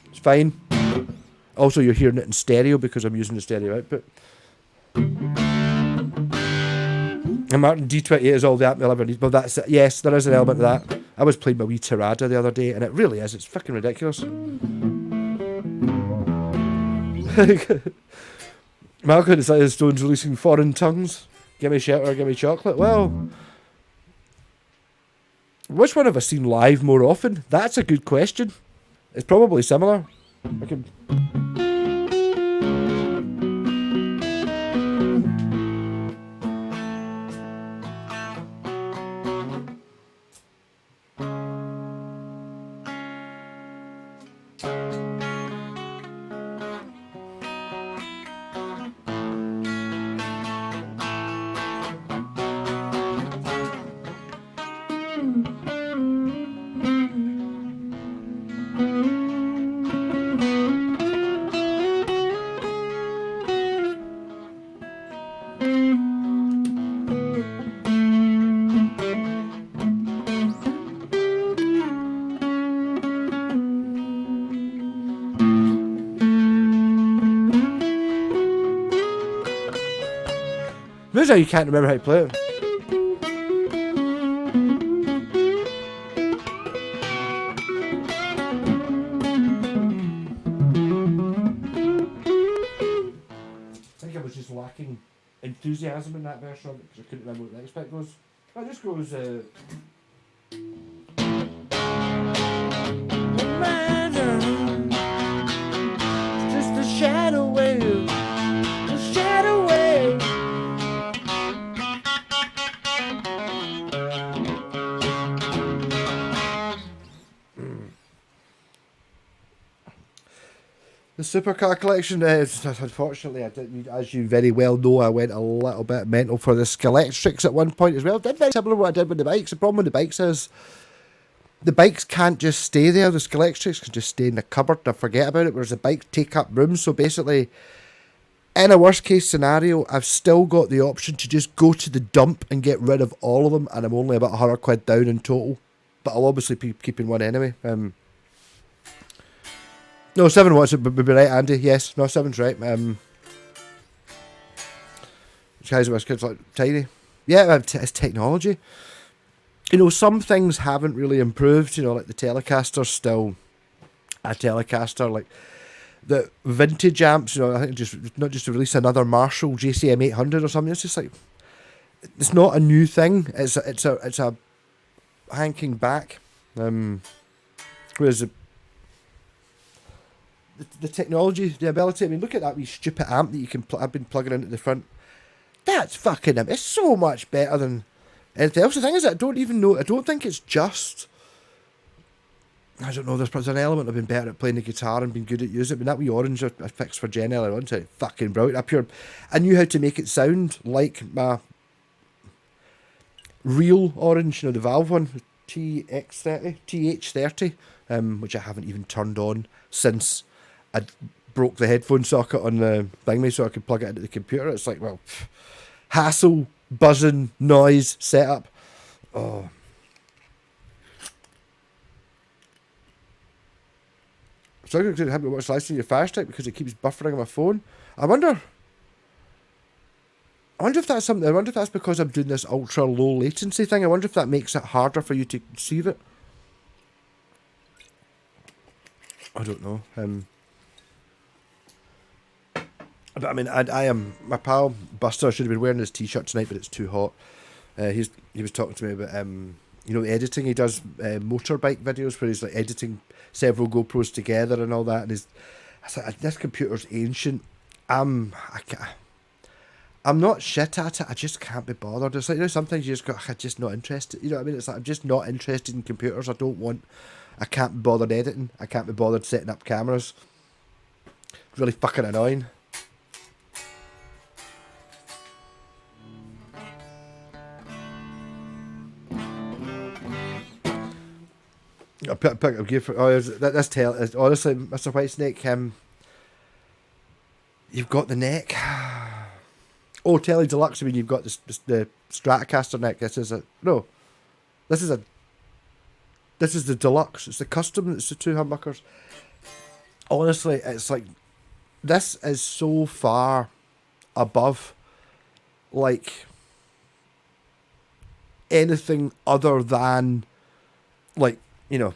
it's fine. Also, you're hearing it in stereo because I'm using the stereo output. And Martin D28 is all the app you'll ever need. But that's it. Yes, there is an element of that. I was playing my wee Tirada the other day, and it really is. It's fucking ridiculous. Malcolm decided the Stones releasing Foreign Tongues. Give me shelter, give me chocolate. Well, which one have I seen live more often? That's a good question. It's probably similar. I can... This is how you can't remember how to play it. I think I was just lacking enthusiasm in that version of it because I couldn't remember what the next bit goes. It just goes... It's just a shadow wave. A shadow wave. The supercar collection is, unfortunately, I didn't, as you very well know, I went a little bit mental for the Skelectrics at one point as well. Did very similar to what I did with the bikes. The problem with the bikes is the bikes can't just stay there. The Skelectrics can just stay in the cupboard and forget about it, whereas the bikes take up room. So basically, in a worst case scenario, I've still got the option to just go to the dump and get rid of all of them, and I'm only about £100 down in total. But I'll obviously be keeping one anyway. No, 7 was it? Would be right, Andy. Yes, no, 7's right. Guys, my kids like tiny. Yeah, it's technology. You know, some things haven't really improved. You know, like the Telecaster's still a Telecaster. Like the vintage amps. You know, I think just not just to release another Marshall JCM 800 or something. It's just like it's not a new thing. It's a hanking back. Whereas the technology, the ability. I mean, look at that wee stupid amp that you can. I've been plugging into the front. That's fucking him. It's so much better than anything else. The thing is, I don't even know. I don't think it's just. I don't know. There's an element of being better at playing the guitar and being good at using it. I mean, that wee orange I fixed for Jen earlier on, it's fucking brilliant. I knew how to make it sound like my real orange. You know, the Valve one, TH30, which I haven't even turned on since I broke the headphone socket on the thingy so I could plug it into the computer. It's like, well, hassle, buzzing, noise, setup. Oh. So I'm going to have to watch live your Fire Stick because it keeps buffering on my phone. I wonder if that's something. I wonder if that's because I'm doing this ultra low latency thing. I wonder if that makes it harder for you to receive it. I don't know. But I mean, I am my pal Buster. Should have been wearing his t-shirt tonight, but it's too hot. He was talking to me about you know, the editing he does, motorbike videos where he's like editing several GoPros together and all that. And I was like, this computer's ancient. I'm not shit at it. I just can't be bothered. It's like, you know, sometimes you just go, I'm just not interested. You know what I mean? It's like I'm just not interested in computers. I can't be bothered editing. I can't be bothered setting up cameras. Really fucking annoying. I pick up gear for. Oh, this tail is honestly, Mr. Whitesnake. You've got the neck. Oh, Telly Deluxe. I mean, you've got the Stratocaster neck. This is the deluxe. It's the custom. It's the two humbuckers. Honestly, it's like this is so far above like anything other than like, you know,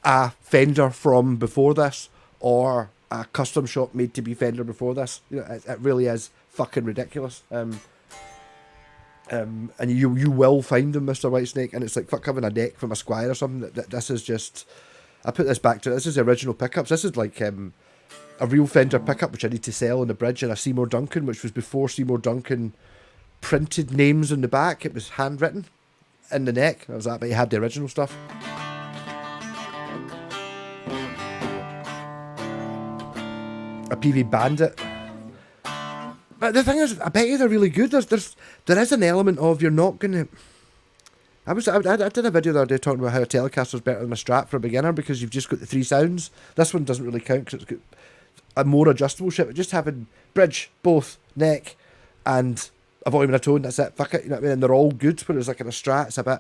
a Fender from before this, or a custom shop made to be Fender before this. You know, it really is fucking ridiculous. And you will find them, Mr. Whitesnake, and it's like fuck having a neck from a Squire or something. This is just, I put this back to, this is the original pickups. This is like a real Fender pickup which I need to sell on the bridge, and a Seymour Duncan, which was before Seymour Duncan printed names on the back. It was handwritten in the neck. That was that, but he had the original stuff. A PV Bandit. But the thing is, I bet you they're really good. There is an element of you're not gonna. I did a video the other day talking about how a Telecaster is better than a Strat for a beginner because you've just got the three sounds. This one doesn't really count because it's got a more adjustable shit. But just having bridge, both, neck, and a volume and a tone, that's it. Fuck it, you know what I mean? And they're all good. Whereas like in a Strat, it's a bit.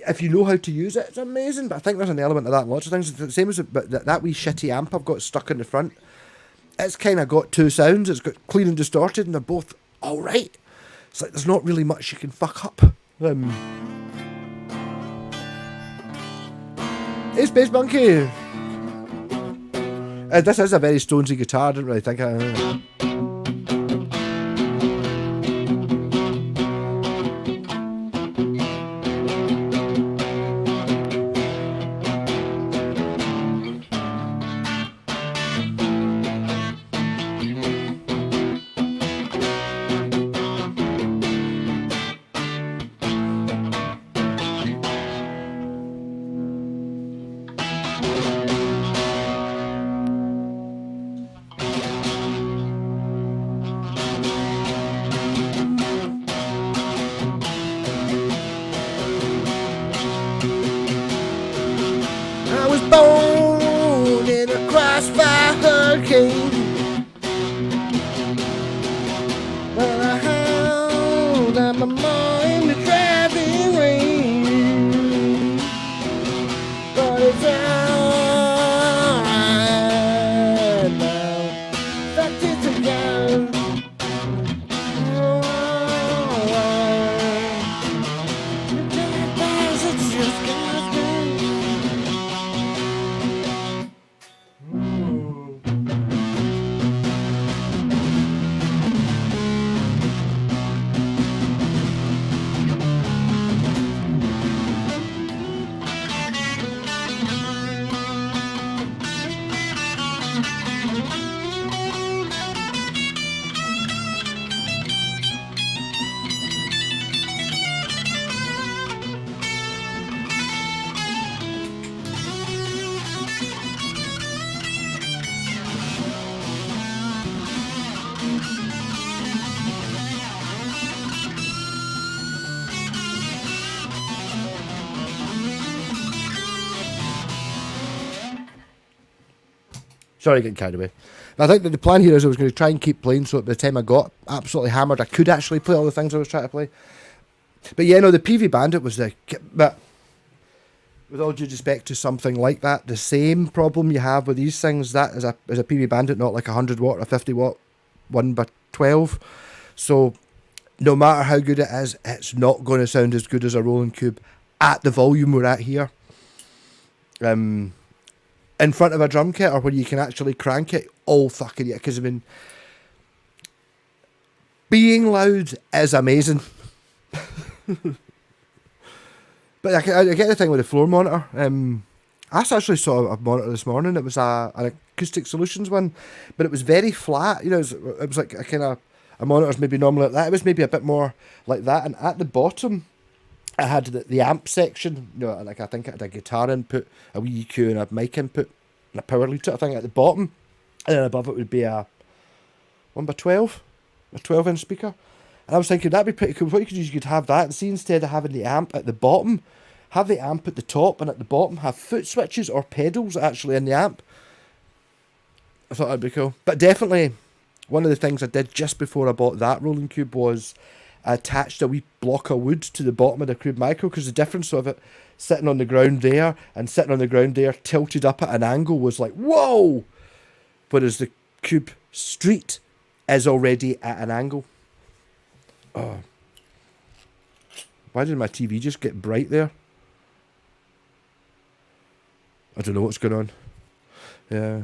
If you know how to use it, it's amazing. But I think there's an element of that in lots of things. It's the same as that wee shitty amp I've got stuck in the front. It's kind of got two sounds. It's got clean and distorted, and they're both all right. It's like there's not really much you can fuck up. Hey, Space Monkey. This is a very Stonesy guitar. I didn't really think. Sorry, getting carried away. I think that the plan here is I was going to try and keep playing, so by the time I got absolutely hammered, I could actually play all the things I was trying to play. But yeah, no, the PV Bandit was but with all due respect to something like that, the same problem you have with these things, that is a PV Bandit, not like a 100 watt or a 50 watt 1x12. So no matter how good it is, it's not going to sound as good as a Roland Cube at the volume we're at here. In front of a drum kit, or when you can actually crank it, all fucking yeah. Because I mean, being loud is amazing. But I get the thing with the floor monitor. I actually saw a monitor this morning. It was an Acoustic Solutions one, but it was very flat. You know, it was like a kind of a monitor's maybe normally like that. It was maybe a bit more like that, and at the bottom, I had the amp section. You know, like I think it had a guitar input, a wee EQ, and a mic input. and a power lead sort of thing at the bottom, and then above it would be a 1x12, a 12-inch speaker. And I was thinking that'd be pretty cool. What you could do is you could have that, and see, instead of having the amp at the bottom, have the amp at the top, and at the bottom have foot switches or pedals actually in the amp. I thought that'd be cool. But definitely, one of the things I did just before I bought that rolling cube was I attached a wee block of wood to the bottom of the Cube Micro, because the difference of it sitting on the ground there and sitting on the ground there tilted up at an angle was like, whoa! Whereas the Cube Street is already at an angle. Oh. Why did my TV just get bright there? I don't know what's going on. Yeah.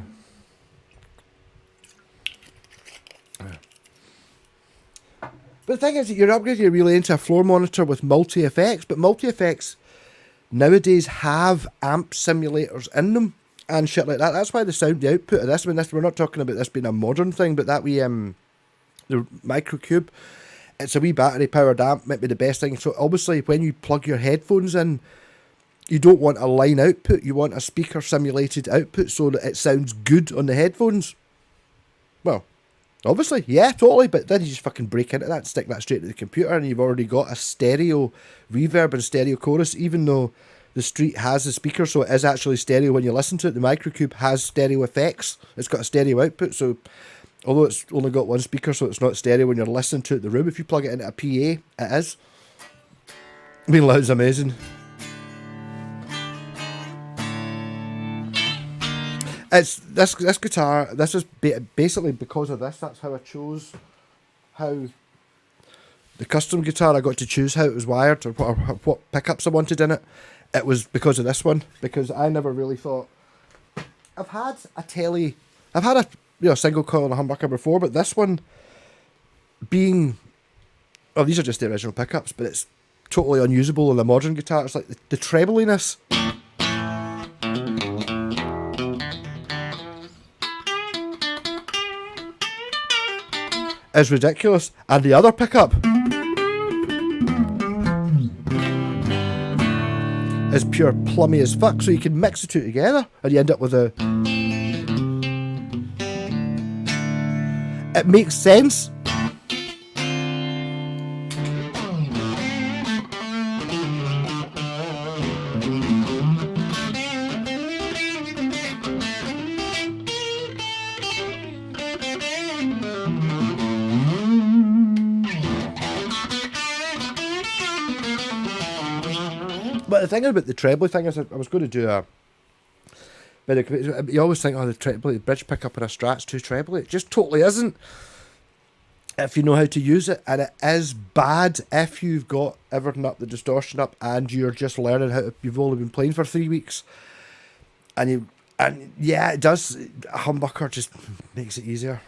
But the thing is that you're upgrading really into a floor monitor with multi-effects, but multi-effects nowadays have amp simulators in them and shit like that. That's why the output of this, we're not talking about this being a modern thing, but that we the Microcube, it's a wee battery powered amp, might be the best thing. So obviously when you plug your headphones in, you don't want a line output, you want a speaker simulated output so that it sounds good on the headphones. Well, obviously, yeah, totally, but then you just fucking break into that and stick that straight to the computer and you've already got a stereo reverb and stereo chorus, even though the Street has the speaker, so it is actually stereo when you listen to it. The Microcube has stereo effects. It's got a stereo output, so although it's only got one speaker, so it's not stereo when you're listening to it in the room, if you plug it into a PA, it is. I mean, loud's amazing. It's this guitar. This is basically because of this. That's how I chose how the custom guitar. I got to choose how it was wired or what pickups I wanted in it. It was because of this one, because I never really thought. I've had a single coil and a humbucker before, but this one being, oh, these are just the original pickups, but it's totally unusable on a modern guitar. It's like the trebliness. Is ridiculous, and the other pickup is pure plummy as fuck, so you can mix the two together and you end up with a... It makes sense. But the thing about the treble thing is, I was going to do a... But you always think, oh, the bridge pickup in a Strat's too trebly. It just totally isn't, if you know how to use it. And it is bad if you've got everything up, the distortion up, and you're just learning how to... You've only been playing for 3 weeks. And yeah, it does. A humbucker just makes it easier.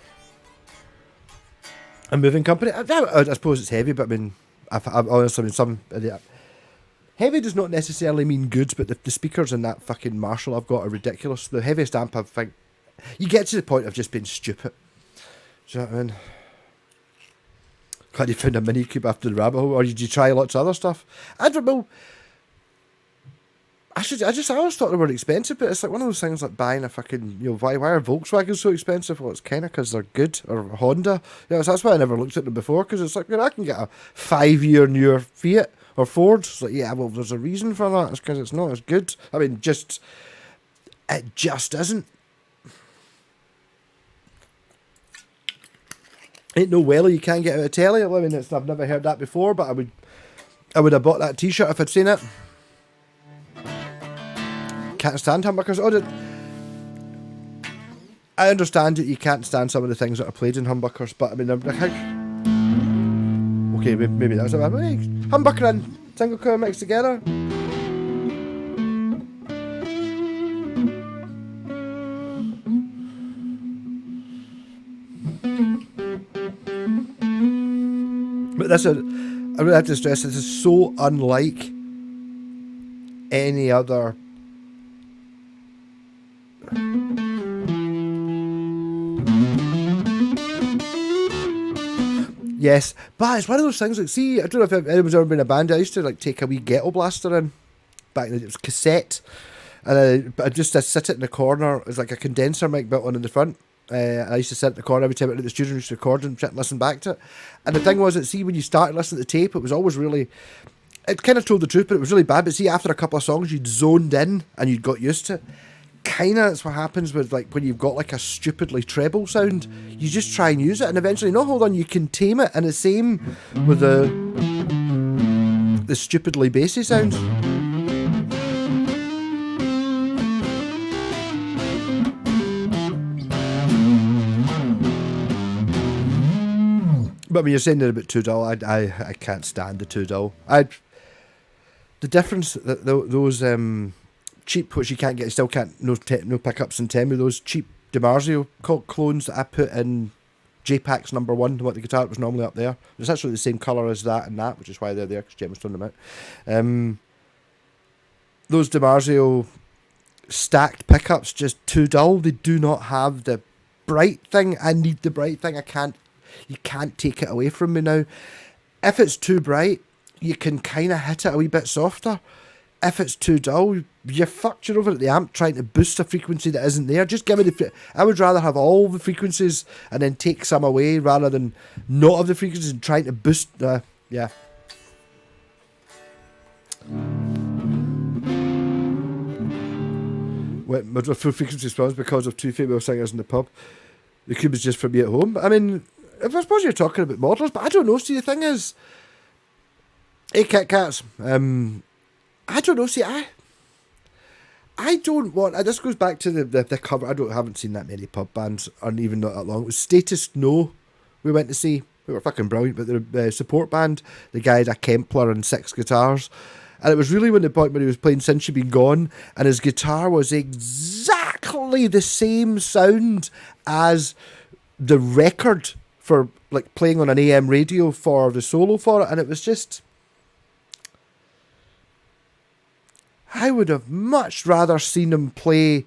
A moving company, I suppose it's heavy, but I mean, heavy does not necessarily mean good, but the speakers in that fucking Marshall I've got are ridiculous. The heaviest amp I've think, you get to the point of just being stupid. Do you know what I mean? Glad you found a mini cube after the rabbit hole, or did you try lots of other stuff? I don't know. I always thought they were expensive, but it's like one of those things like buying a fucking, why are Volkswagens so expensive? Well, it's kind of because they're good, or Honda. So that's why I never looked at them before, because it's like, I can get a 5-year newer Fiat or Ford. It's like, yeah, well, there's a reason for that. It's because it's not as good. I mean, it just isn't. Ain't no welly you can't get out of telly. I mean, I've never heard that before, but I would have bought that t-shirt if I'd seen it. Can't stand humbuckers. I understand that you can't stand some of the things that are played in humbuckers, but I mean, okay, maybe that's a bad way. Humbucker and single coil mixed together. But I really have to stress, this is so unlike any other. Yes, but it's one of those things like, see, I don't know if anyone's ever been in a band. I used to like take a wee ghetto blaster in back then. It was cassette, And I just sit it in the corner. It's like a condenser mic built on in the front. I used to sit in the corner every time I went to the studio and used to record and shit and listen back to it. And the thing was that, see, when you started listening to the tape, it was always really... It kind of told the truth, but it was really bad. But see, after a couple of songs, you'd zoned in and you'd got used to it. Kind of that's what happens with, like, when you've got like a stupidly treble sound. You just try and use it, and eventually, no, hold on, you can tame it. And the same with the stupidly bassy sounds. But when you're saying they're a bit too dull, I can't stand the too dull. The difference that those cheap, which you can't get, still can't, no pickups and Temu, those cheap DiMarzio clones that I put in J-Packs number 1, what the guitar was normally up there. It's actually the same colour as that and that, which is why they're there, because Jem was throwing them out. Those DiMarzio stacked pickups, just too dull. They do not have the bright thing. I need the bright thing. You can't take it away from me now. If it's too bright, you can kind of hit it a wee bit softer. If it's too dull, you're fucked. You're over at the amp trying to boost a frequency that isn't there. Just give me I would rather have all the frequencies and then take some away rather than not have the frequencies and trying to boost. Yeah. My full frequency response because of two female singers in the pub. The cube is just for me at home. I mean, I suppose you're talking about models, but I don't know. See, the thing is, hey, Kit Kats, I don't know. See, I don't want. This goes back to the cover. Haven't seen that many pub bands, and even not that long. It was Status No. We went to see. They were fucking brilliant, but the support band, the guy had a Kempler and 6 guitars, and it was really when the point when he was playing Since You've Been Gone, and his guitar was exactly the same sound as the record for, like, playing on an AM radio for the solo for it, and it was just... I would have much rather seen him play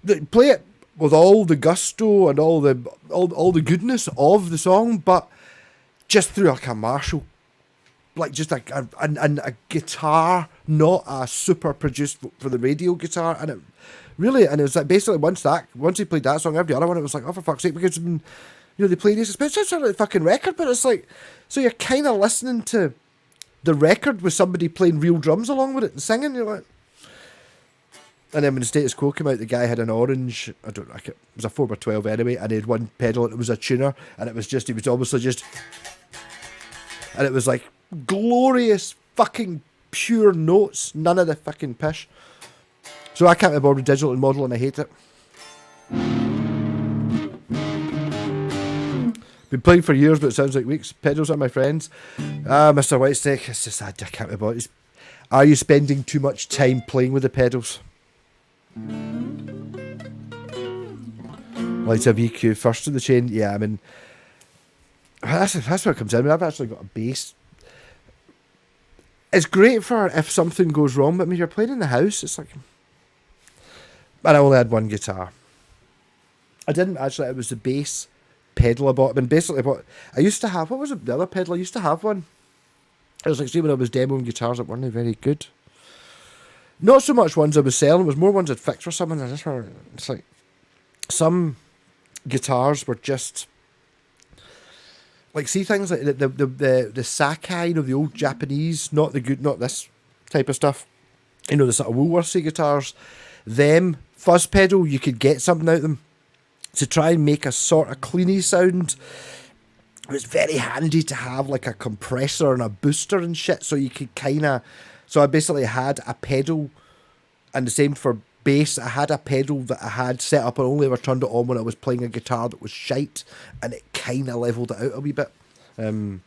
it with all the gusto and all the goodness of the song, but just through like a Marshall, like just a guitar, not a super produced for the radio guitar, and it was like basically once he played that song, every other one it was like, oh, for fuck's sake, because they play this, especially it's like a fucking record, but it's like, so you're kind of listening to the record with somebody playing real drums along with it and singing. You're like, and then when the Status Quo came out, the guy had an orange, I don't know, it was a 4x12 anyway, and he had one pedal and it was a tuner, and he was obviously just, and it was like glorious fucking pure notes, none of the fucking pish. So I can't be bothered with digital and model, and I hate it. Been playing for years, but it sounds like weeks. Pedals are my friends. Mr. Whitestick, it's just I can't be bothered. Are you spending too much time playing with the pedals? Lights a VQ first in the chain. Yeah, I mean, that's where it comes in. I mean, I've actually got a bass. It's great for if something goes wrong, but when you're playing in the house, it's like... And I only had one guitar. I didn't actually, it was the bass pedal I bought. I mean, basically I used to have, what was it, the other pedal? I used to have one. It was like, see, when I was demoing guitars that weren't very good. Not so much ones I was selling, it was more ones I'd fixed for someone. It's like, some guitars were just, like, see things like the Sakai, the old Japanese, not this type of stuff. The sort of Woolworthsy guitars. Them, fuzz pedal, you could get something out of them to try and make a sort of cleany sound. It was very handy to have like a compressor and a booster and shit, so you could so I basically had a pedal, and the same for bass. I had a pedal that I had set up and only ever turned it on when I was playing a guitar that was shite, and it kind of levelled it out a wee bit. But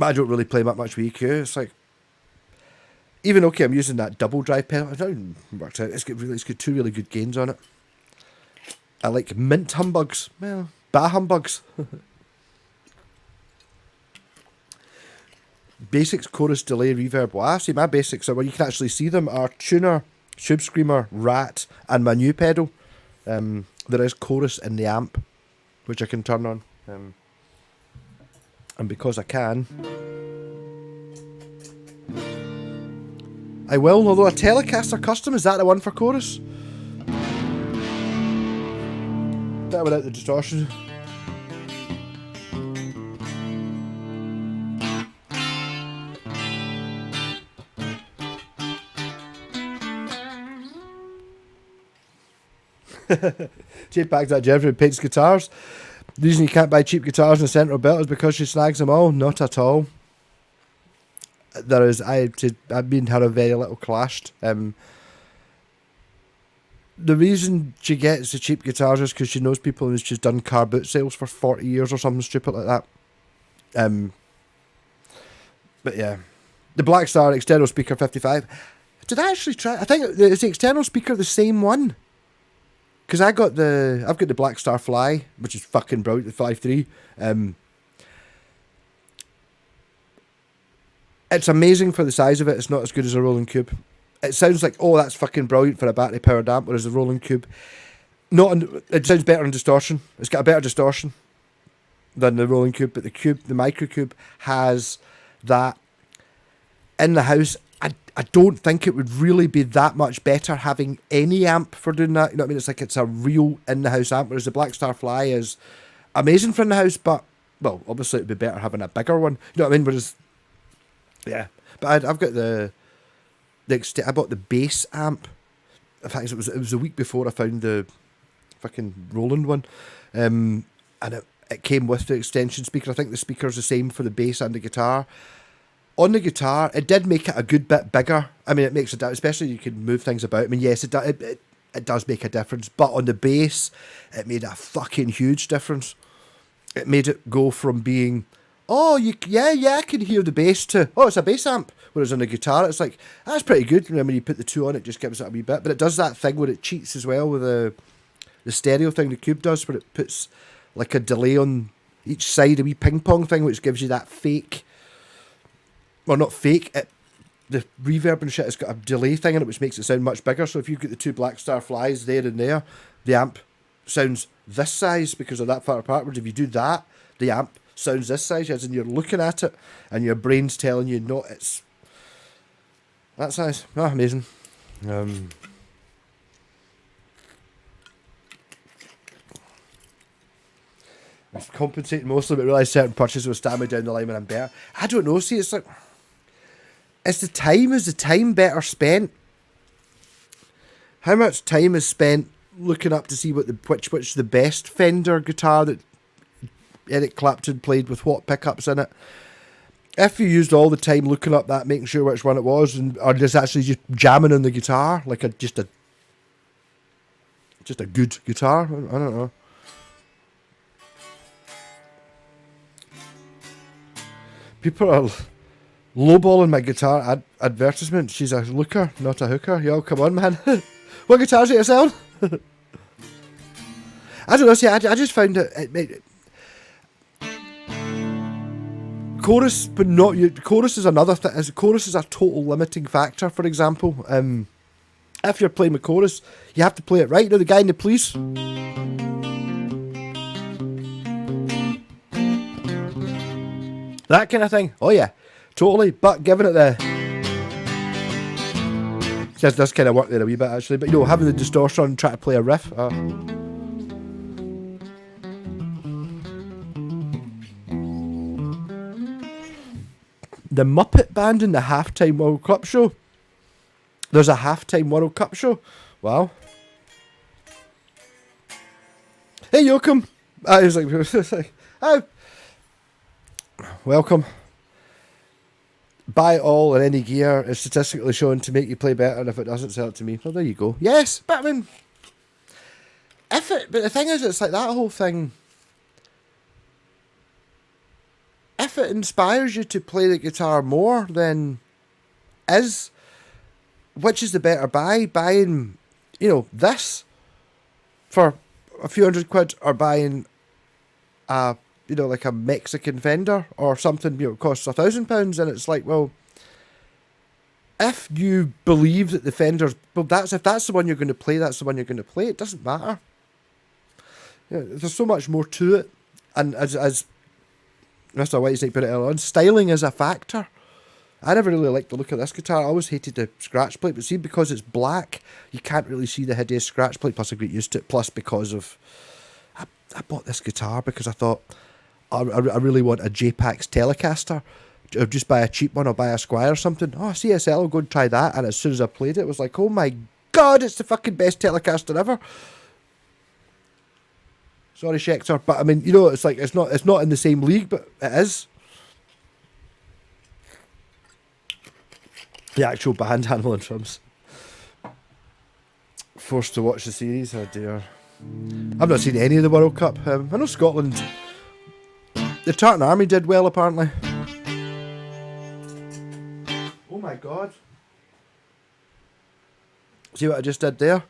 I don't really play that much with EQ. It's like, even okay, I'm using that double drive pedal. It's not even worked out. It's got 2 really good gains on it. I like mint humbugs. Well, bah humbugs. Basics, chorus, delay, reverb. Well, see, my basics are where you can actually see them are tuner, tube screamer, rat, and my new pedal. There is chorus in the amp, which I can turn on. And because I can, I will, although a Telecaster Custom, is that the one for chorus? That without the distortion. J-Pack's that Jeffrey paints guitars. The reason you can't buy cheap guitars in the centre of belt is because she snags them all. Not at all. There is, I've been her a very little clashed. The reason she gets the cheap guitars is because she knows people and she's done car boot sales for 40 years or something stupid like that. But yeah, the Black Star external speaker 55. Did I actually try? I think is the external speaker the same one. Because I've got the Black Star Fly, which is fucking brilliant, the 5.3. It's amazing for the size of it. It's not as good as a Rolling Cube. It sounds like, oh, that's fucking brilliant for a battery powered amp, whereas the Rolling Cube, it sounds better in distortion. It's got a better distortion than the Rolling Cube, but the Micro Cube has that in the house. I don't think it would really be that much better having any amp for doing that. You know what I mean? It's like it's a real in-the-house amp, whereas the Black Star Fly is amazing for in-the-house, but, well, obviously it'd be better having a bigger one. You know what I mean? Whereas, yeah. But I've got I bought the bass amp. In fact, it was a week before I found the fucking Roland one. And it came with the extension speaker. I think the speaker's the same for the bass and the guitar. On the guitar, it did make it a good bit bigger. I mean, it makes it, especially you can move things about. I mean, yes, it does make a difference. But on the bass, it made a fucking huge difference. It made it go from being, oh, I can hear the bass, to, oh, it's a bass amp. Whereas on the guitar, it's like, that's pretty good. And when you put the two on, it just gives it a wee bit. But it does that thing where it cheats as well with the stereo thing the Cube does, where it puts like a delay on each side, a wee ping pong thing, which gives you that fake, well, not fake, the reverb and shit has got a delay thing in it, which makes it sound much bigger. So if you get the two Black Star Flies there and there, the amp sounds this size because of that far apart. Whereas if you do that, the amp sounds this size, as in you're looking at it and your brain's telling you, no, it's that size. Oh, amazing. I'm compensating mostly, but realise certain purchases will stand me down the line when I'm better. I don't know. See, it's like, is the time better spent? How much time is spent looking up to see what which the best Fender guitar that Eric Clapton played with what pickups in it? If you used all the time looking up that, making sure which one it was, or just actually just jamming on the guitar, like just a good guitar, I don't know. People are lowballing my guitar advertisement. She's a looker, not a hooker. Yo, come on, man. What guitars are you selling? I don't know. See, I just found it chorus, but not you. Chorus is another thing. Chorus is a total limiting factor. For example, if you're playing with chorus, you have to play it right. Now, the guy in the police. That kind of thing. Oh yeah, totally. But giving it the, just does kind of work there a wee bit actually. But you know, having the distortion and try to play a riff. The Muppet Band in the halftime World Cup show. There's a halftime World Cup show. Wow. Hey, Joachim. I was like, oh. Welcome. Buy all and any gear is statistically shown to make you play better, and if it doesn't, sell it to me. Well, there you go. Yes, but I mean, but the thing is, it's like that whole thing. If it inspires you to play the guitar more, then which is the better buy? Buying, you know, this for a few £100 or buying you know, like a Mexican Fender or something, you know, costs £1,000, and it's like, well, if you believe that the Fender's, well, if that's the one you're going to play, that's the one you're going to play. It doesn't matter. You know, there's so much more to it, and as Mr. Whitesnake put it earlier on, styling is a factor. I never really liked the look of this guitar. I always hated the scratch plate, but see, because it's black, you can't really see the hideous scratch plate, plus I got used to it, plus because of... I bought this guitar because I thought, I really want a J-Pax Telecaster. Or just buy a cheap one or buy a Squire or something. Oh, CSL, I'll go and try that. And as soon as I played it, it was like, oh my God, it's the fucking best Telecaster ever. Sorry, Schecter, but I mean, you know, it's like, it's not in the same league, but it is. The actual band handling drums. Forced to watch the series, oh dear. I've not seen any of the World Cup. I know Scotland, the Tartan Army did well apparently. Oh my God. See what I just did there?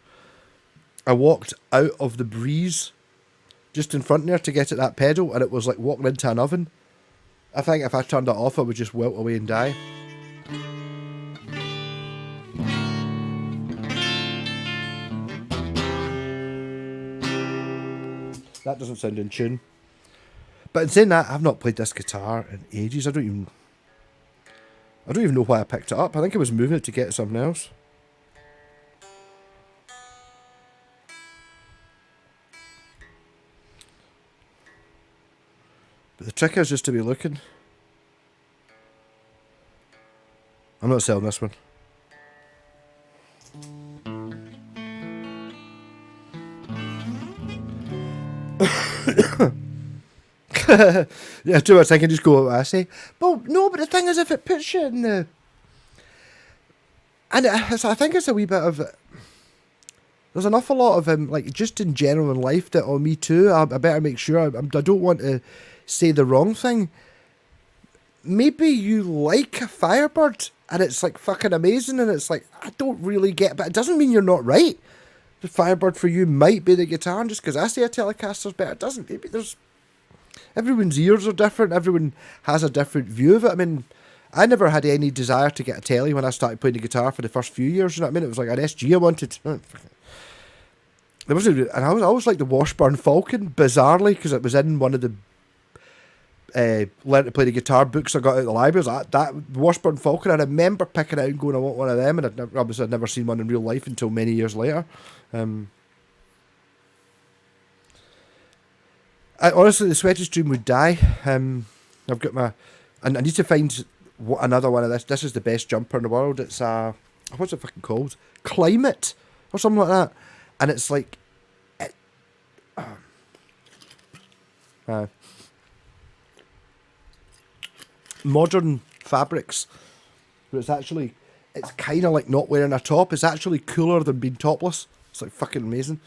I walked out of the breeze just in front there to get at that pedal, and it was like walking into an oven. I think if I turned it off, I would just wilt away and die. That doesn't sound in tune. But in saying that, I've not played this guitar in ages. I don't even know why I picked it up. I think I was moving it to get something else. But the trick is just to be looking. I'm not selling this one. Yeah, too much. I can just go what I say. Well, no, but the thing is, if it puts you in the... And I think it's a wee bit of... There's an awful lot of, like, just in general in life that, me too, I better make sure, I don't want to say the wrong thing. Maybe you like a Firebird, and it's, like, fucking amazing, and it's like, I don't really get... But it doesn't mean you're not right. The Firebird for you might be the guitar, and just because I say a Telecaster's better, it doesn't. Maybe there's... Everyone's ears are different. Everyone has a different view of it. I mean, I never had any desire to get a telly when I started playing the guitar for the first few years. You know what I mean? It was like an SG I wanted. There wasn't, and I always like the Washburn Falcon, bizarrely, because it was in one of the learn to play the guitar books I got out of the library. That Washburn Falcon, I remember picking it out and going, I want one of them, and I'd never seen one in real life until many years later. Honestly, the Sweaty Stream would die. I've got my... And I need to find another one of this. This is the best jumper in the world. It's what's it fucking called? Climate or something like that. And it's like... modern fabrics. But it's actually... It's kind of like not wearing a top. It's actually cooler than being topless. It's like fucking amazing.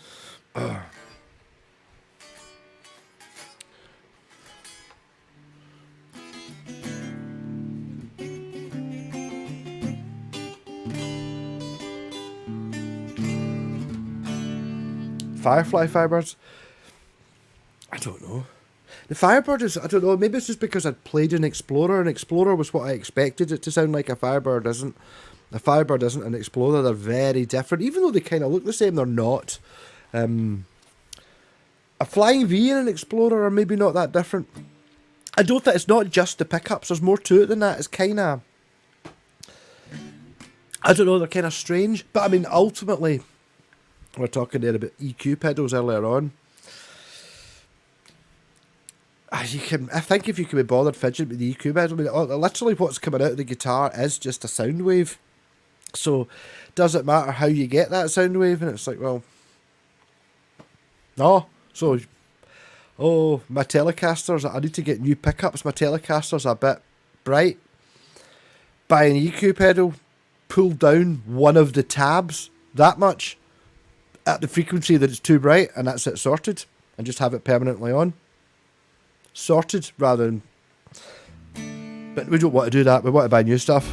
Firefly Firebirds? I don't know. The Firebird is, I don't know, maybe it's just because I'd played an Explorer, and Explorer was what I expected it to sound like. A Firebird isn't. A Firebird isn't an Explorer. They're very different. Even though they kind of look the same, they're not. A Flying V and an Explorer are maybe not that different. I don't think it's not just the pickups. There's more to it than that. It's kind of... I don't know, they're kind of strange. But I mean, ultimately... We're talking there about EQ pedals earlier on. I think if you can be bothered fidgeting with the EQ pedal, I mean, literally what's coming out of the guitar is just a sound wave. So, does it matter how you get that sound wave? And it's like, well, no. So, my Telecasters, I need to get new pickups. My Telecasters are a bit bright. Buy an EQ pedal, pull down one of the tabs, that much, at the frequency that it's too bright, and that's it sorted, and just have it permanently on. Sorted, rather than... But we don't want to do that, we want to buy new stuff.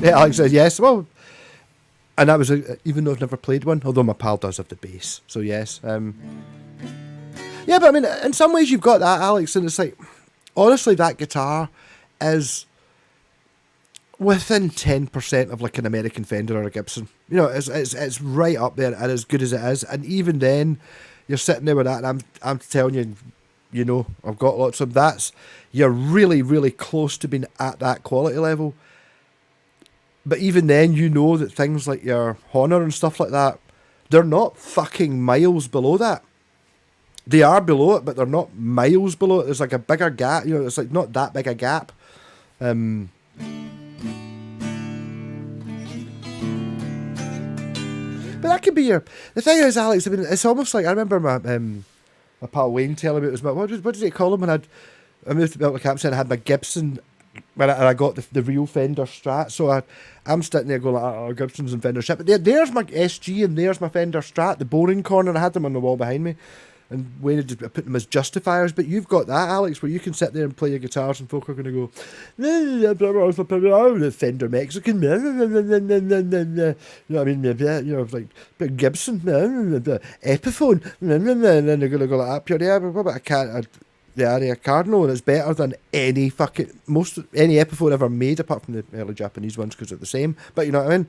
Alex says yes, well, and that was, even though I've never played one, although my pal does have the bass, so yes. Yeah, but I mean, in some ways you've got that, Alex, and it's like, honestly, that guitar is... within 10% of like an American Fender or a Gibson. You know, it's right up there and as good as it is. And even then, you're sitting there with that, and I'm telling you, you know, I've got lots of that's, you're really, really close to being at that quality level. But even then, you know that things like your Honor and stuff like that, they're not fucking miles below that. They are below it, but they're not miles below it. There's like a bigger gap, you know, it's like not that big a gap. But that could be your... The thing is, Alex, I mean, it's almost like, I remember my pal Wayne telling me it was my... What did he call him when I moved to Belton Campsite, I had my Gibson... When I got the real Fender Strat, so I'm sitting there going like, oh, Gibsons and Fender Strat, but there's my SG and there's my Fender Strat, the boring corner, I had them on the wall behind me, and Wayne had put them as justifiers, but you've got that, Alex, where you can sit there and play your guitars and folk are going to go, Fender Mexican, you know what I mean, you know, like Gibson, Epiphone, and then they're going to go like that, yeah, but I can't... The Aria Cardinal, and it's better than any any Epiphone ever made, apart from the early Japanese ones because they're the same. But you know what I mean.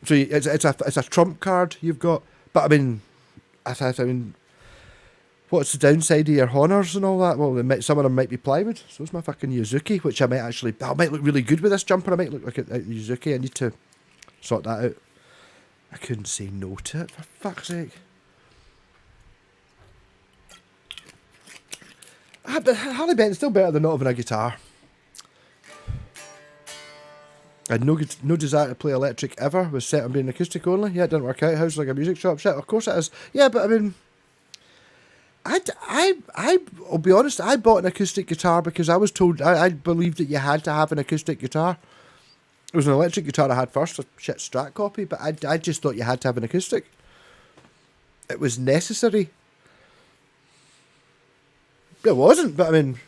So it's a trump card you've got. But I mean, I mean, what's the downside of your Honors and all that? Well, some of them might be plywood. So it's my fucking Yuzuki, which I might look really good with this jumper. I might look like a Yuzuki. I need to sort that out. I couldn't say no to it, for fuck's sake. But Harley Benton's still better than not having a guitar. I had no desire to play electric ever. Was set on being acoustic only. Yeah, it didn't work out. House like a music shop. Shit, of course it is. Yeah, but I mean, I'll be honest. I bought an acoustic guitar because I was told I believed that you had to have an acoustic guitar. It was an electric guitar I had first, a shit Strat copy, but I just thought you had to have an acoustic. It was necessary. It wasn't, but I mean...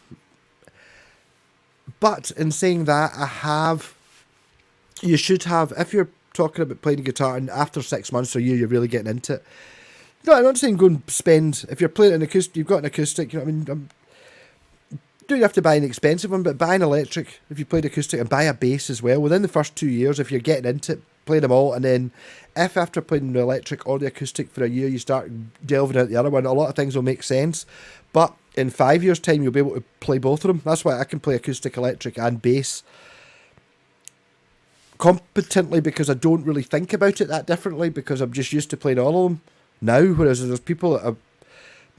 But in saying that, you should have, if you're talking about playing guitar and after 6 months or a year you're really getting into it. No, I'm not saying go and spend, if you're playing an acoustic, you've got an acoustic, you know what I mean? Do you have to buy an expensive one, but buy an electric if you played acoustic and buy a bass as well. Within the first 2 years, if you're getting into it, play them all, and then if after playing the electric or the acoustic for a year you start delving out the other one, a lot of things will make sense. But in 5 years' time, you'll be able to play both of them. That's why I can play acoustic, electric, and bass competently because I don't really think about it that differently because I'm just used to playing all of them now. Whereas there's people that are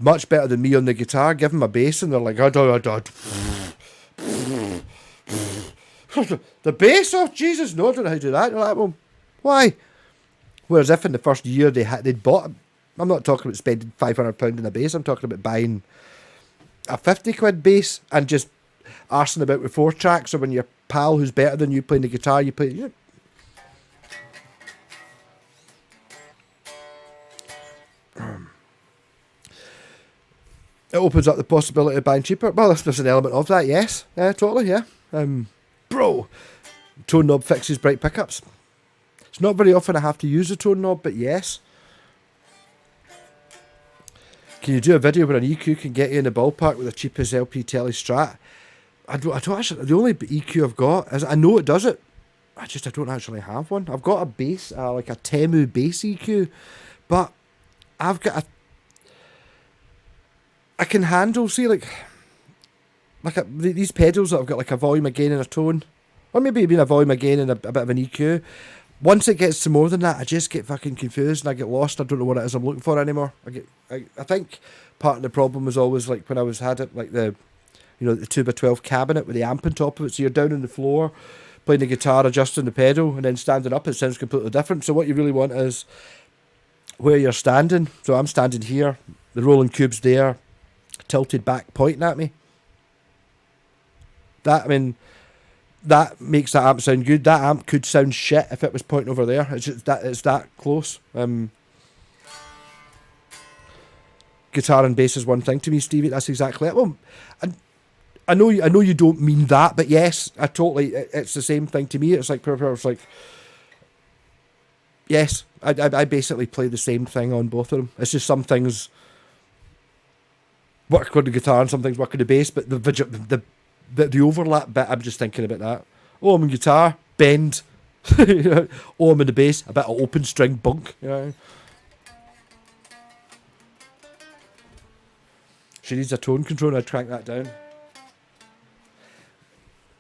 much better than me on the guitar, give them a bass, and they're like, the bass? Oh, Jesus, no, I don't know how to do that. You're like, well, why? Whereas if in the first year they'd bought, I'm not talking about spending £500 in a bass, I'm talking about buying a 50 quid bass and just arsing about with 4 tracks, or when your pal who's better than you playing the guitar, you play... You know. It opens up the possibility of buying cheaper. Well, there's an element of that, yes. Yeah, totally, yeah. Bro, tone knob fixes bright pickups. It's not very often I have to use a tone knob, but yes. Can you do a video where an EQ can get you in the ballpark with the cheapest LP Tele Strat? I don't actually, the only EQ I've got is, I know it does it, I don't actually have one. I've got a bass, like a Temu bass EQ, but I've got I can handle, see, like these pedals that I've got like a volume, a gain and a tone, or maybe even a volume, a gain and a bit of an EQ. Once it gets to more than that, I just get fucking confused and I get lost. I don't know what it is I'm looking for anymore. I think part of the problem was always like when I had it like the 2x12 cabinet with the amp on top of it. So you're down on the floor playing the guitar, adjusting the pedal, and then standing up, it sounds completely different. So what you really want is where you're standing. So I'm standing here, the rolling cube's there, tilted back, pointing at me. That makes that amp sound good. That amp could sound shit if it was pointing over there. It's that close. Guitar and bass is one thing to me, Stevie. That's exactly it. Well, I know you don't mean that, but yes, it's the same thing to me. It's like yes, I basically play the same thing on both of them. It's just some things work on the guitar and some things work on the bass, but the overlap bit, I'm just thinking about that. Oh, I'm on guitar, bend. Oh, I'm in the bass, a bit of open string bunk. You know? She needs a tone control, and I'd crank that down.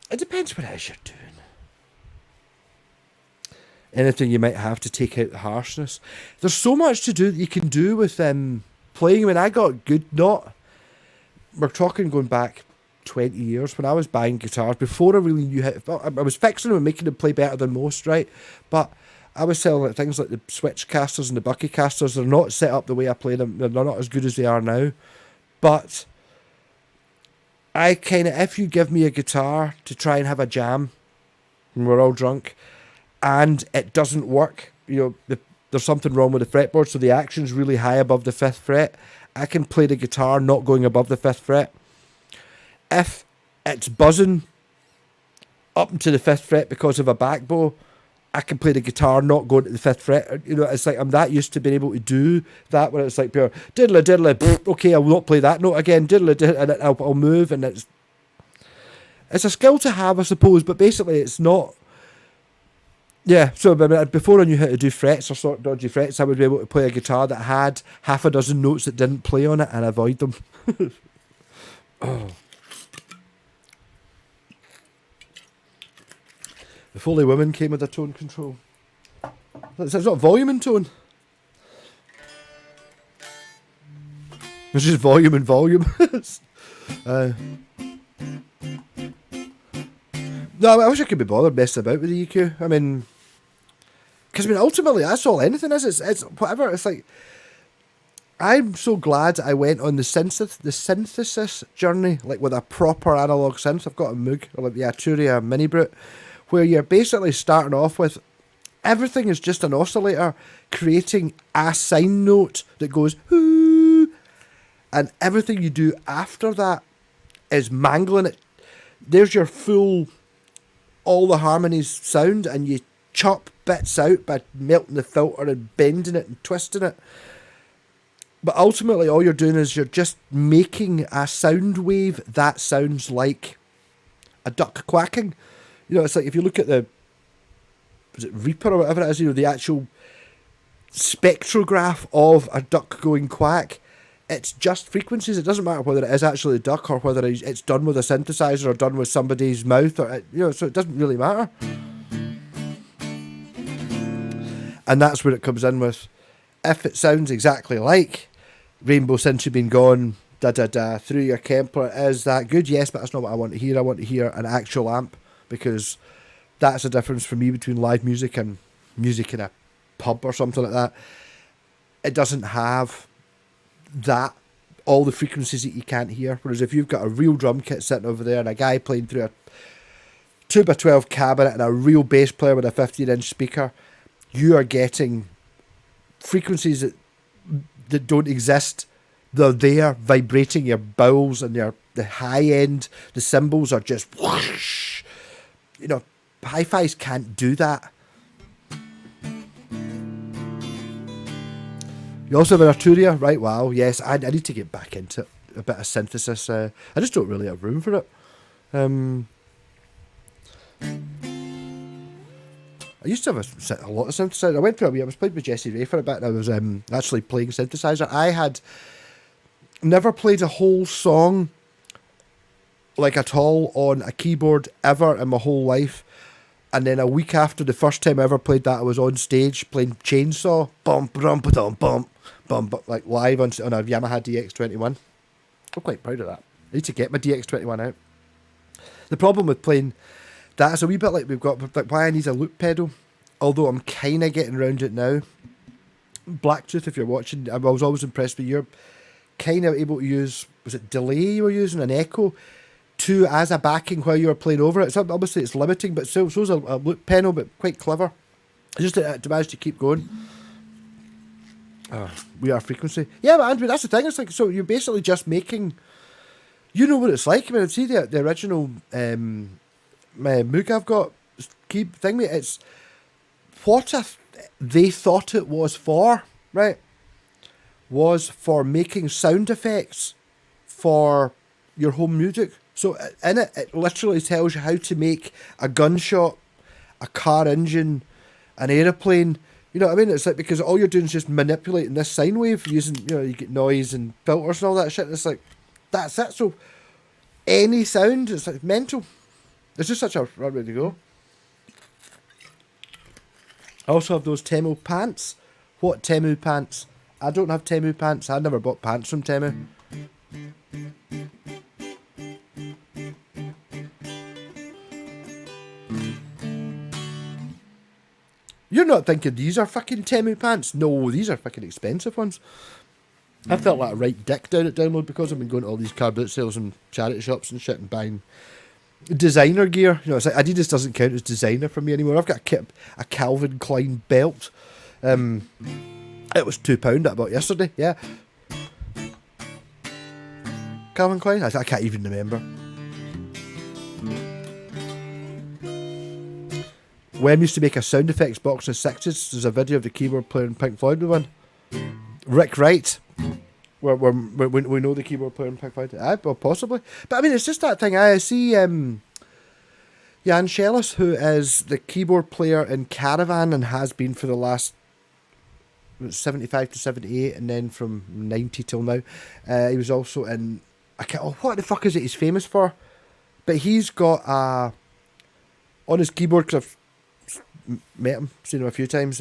It depends what it is you're doing. Anything you might have to take out the harshness. There's so much to do that you can do with playing. I mean, I got good, we're talking going back 20 years when I was buying guitars, before I really knew how to, I was fixing them and making them play better than most, right? But I was selling like things like the switch casters and the bucky casters. They're not set up the way I play them. They're not as good as they are now. But I kind of, if you give me a guitar to try and have a jam, and we're all drunk, and it doesn't work, there's something wrong with the fretboard, so the action's really high above the 5th fret, I can play the guitar not going above the 5th fret. If it's buzzing up to the 5th fret because of a back bow, I can play the guitar not going to the 5th fret. It's like I'm that used to being able to do that, where it's like pure diddle diddle, okay, I will not play that note again, diddle diddle, and I'll move, and it's a skill to have, I suppose, but basically it's not. Yeah, so before I knew how to do frets or sort of dodgy frets, I would be able to play a guitar that had half a dozen notes that didn't play on it and avoid them. Oh. The Foley Women came with a tone control. It's not volume and tone. It's just volume and volume. No, I wish I could be bothered messing about with the EQ. I mean, because ultimately that's all anything is. It's whatever. It's like, I'm so glad I went on the synthesis journey, like with a proper analog synth. I've got a Moog, or like the Arturia Mini Brute, where you're basically starting off with everything is just an oscillator creating a sine note that goes hoo, and everything you do after that is mangling it. There's your full, all the harmonies sound, and you chop bits out by melting the filter and bending it and twisting it. But ultimately all you're doing is you're just making a sound wave that sounds like a duck quacking. It's like if you look at is it Reaper or whatever it is, the actual spectrograph of a duck going quack, it's just frequencies. It doesn't matter whether it is actually a duck or whether it's done with a synthesizer or done with somebody's mouth, or so it doesn't really matter. And that's where it comes in with, if it sounds exactly like Rainbow Since You've Been Gone, through your Kemper, is that good? Yes, but that's not what I want to hear. I want to hear an actual amp, because that's the difference for me between live music and music in a pub or something like that. It doesn't have that, all the frequencies that you can't hear. Whereas if you've got a real drum kit sitting over there and a guy playing through a 2x12 cabinet and a real bass player with a 15-inch speaker, you are getting frequencies that don't exist. They're there, vibrating your bowels, and the high end, the cymbals are just whoosh. Hi-fis can't do that. You also have an Arturia, right? Wow, yes, I need to get back into a bit of synthesis. I just don't really have room for it. I used to have a lot of synthesizer. I was playing with Jesse Ray for a bit, and I was actually playing synthesizer. I had never played a whole song like at all on a keyboard ever in my whole life. And then a week after the first time I ever played that, I was on stage playing Chainsaw, like live on a Yamaha DX21. I'm quite proud of that. I need to get my DX21 out. The problem with playing that is a wee bit like we've got, like why I need a loop pedal, although I'm kind of getting around it now. Blacktooth, if you're watching, I was always impressed with you're kind of able to use, was it delay you were using, an echo, to as a backing while you were playing over it. So obviously it's limiting, but so's a loop pedal, but quite clever. Just to manage to keep going. We are frequency. Yeah, but Andrew, that's the thing. It's like, so you're basically just making, what it's like. I mean, see the original Moog I've got, keep thing, mate. It's what they thought it was for, right? Was for making sound effects for your home music. So in it, it literally tells you how to make a gunshot, a car engine, an aeroplane. You know what I mean? It's like, because all you're doing is just manipulating this sine wave using, you get noise and filters and all that shit. It's like, That's it. So any sound, it's like mental. It's just such a right way to go. I also have those Temu pants. What Temu pants? I don't have Temu pants. I never bought pants from Temu. You're not thinking these are fucking Temu pants? No, these are fucking expensive ones. I felt like a right dick down at Download because I've been going to all these car boot sales and charity shops and shit and buying designer gear. You know, it's like Adidas doesn't count as designer for me anymore. I've got a Calvin Klein belt. It was £2 that I bought yesterday. Yeah, Calvin Klein. I can't even remember. Wem used to make a sound effects box in the 60s. There's a video of the keyboard player in Pink Floyd with one. Rick Wright. We know the keyboard player in Pink Floyd. Well, possibly. But I mean, it's just that thing. I see Jan Schellis, who is the keyboard player in Caravan and has been for the last 75 to 78, and then from 90 till now. He was also in... what the fuck is it he's famous for? But he's got a... On his keyboard, because I've met him, seen him a few times.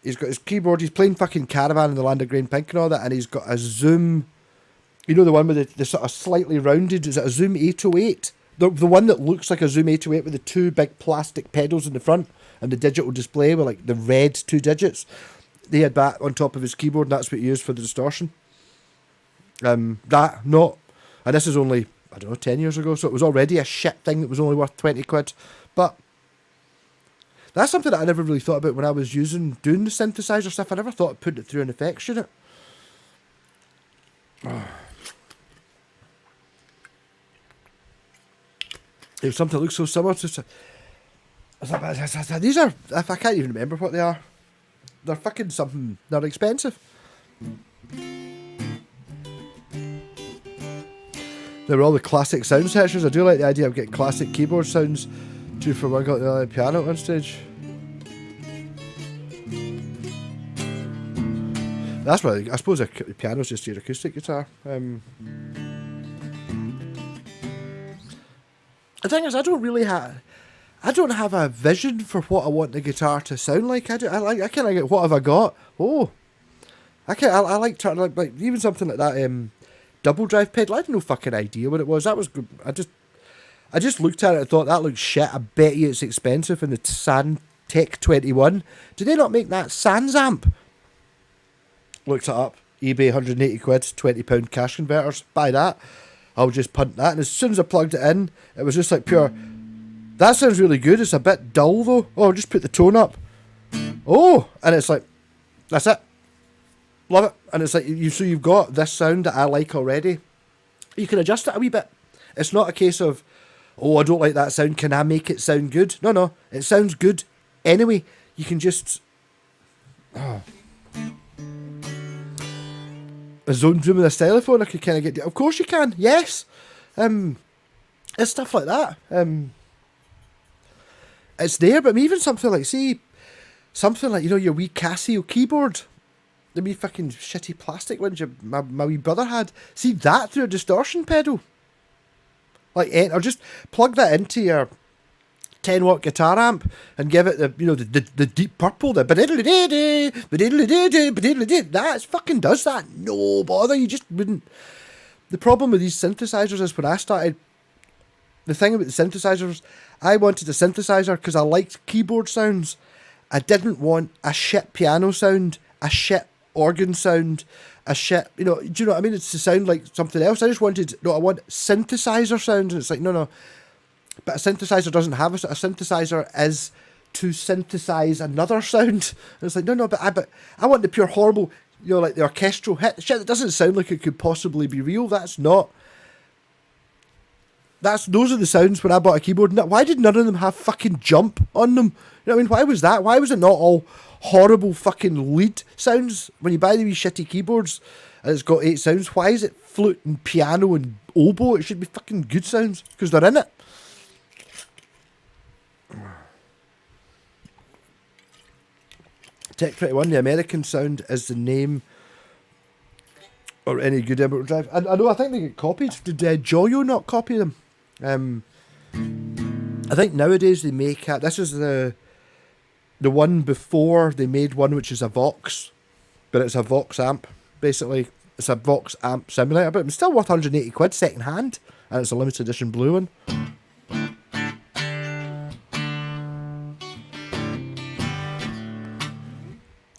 He's got his keyboard. He's playing fucking Caravan in the Land of Grey and Pink and all that, and he's got a Zoom. You know the one with the sort of slightly rounded. Is it a Zoom 808? The one that looks like a Zoom 808 with the two big plastic pedals in the front and the digital display with like the red 2 digits. They had that on top of his keyboard, and that's what he used for the distortion. And this is only, I don't know, 10 years ago, so it was already a shit thing that was only worth 20 quid. But that's something that I never really thought about when I was doing the synthesizer stuff. I never thought of putting it through an effects unit. It was something that looks so similar to... These are... I can't even remember what they are. They're fucking something... They're expensive. They were all the classic sound sections. I do like the idea of getting classic keyboard sounds. 2 for 1 got the piano on stage. That's what I suppose. The piano's just your acoustic guitar. The thing is, I don't have a vision for what I want the guitar to sound like. I kind of get, what have I got? Oh, I like turning like even something like that. Double drive pedal. I had no fucking idea what it was. That was good. I just looked at it and thought, that looks shit. I bet you it's expensive. In the Santec 21. Did they not make that Sans amp? Looked it up. eBay, 180 quid, £20 cash converters. Buy that. I'll just punt that. And as soon as I plugged it in, it was just like pure... That sounds really good. It's a bit dull though. Oh, I'll just put the tone up. Oh! And it's like, that's it. Love it. And it's like, so you've got this sound that I like already. You can adjust it a wee bit. It's not a case of, oh, I don't like that sound, can I make it sound good? No, it sounds good anyway. You can just... Oh. A zone room with a stylophone, I could kind of get... Of course you can, yes. It's stuff like that. It's there, but even something like, you know, your wee Casio keyboard, the wee fucking shitty plastic ones my wee brother had. See that through a distortion pedal. Like, or just plug that into your 10-watt guitar amp and give it the, you know, the deep purple, the that fucking does that. No bother, you just wouldn't. The problem with these synthesizers is when I started, the thing about the synthesizers, I wanted a synthesizer because I liked keyboard sounds. I didn't want a shit piano sound, a shit organ sound, a shit, you know, do you know what I mean? It's to sound like something else. I want synthesizer sound. And it's like, no. But a synthesizer doesn't have a synthesizer is to synthesize another sound. And it's like, no, but I want the pure horrible, you know, like the orchestral hit shit that doesn't sound like it could possibly be real. Those are the sounds when I bought a keyboard. Why did none of them have fucking jump on them? You know what I mean? Why was that? Why was it not all horrible fucking lead sounds? When you buy these shitty keyboards and it's got 8 sounds, why is it flute and piano and oboe? It should be fucking good sounds because they're in it. Tech 21, the American sound is the name or any good MP3 drive. I know, I think they get copied. Did Joyo not copy them? I think nowadays they make this is the one before they made one which is a Vox, but it's a Vox amp basically. It's a Vox amp simulator, but it's still worth 180 quid second hand, and it's a limited edition blue one.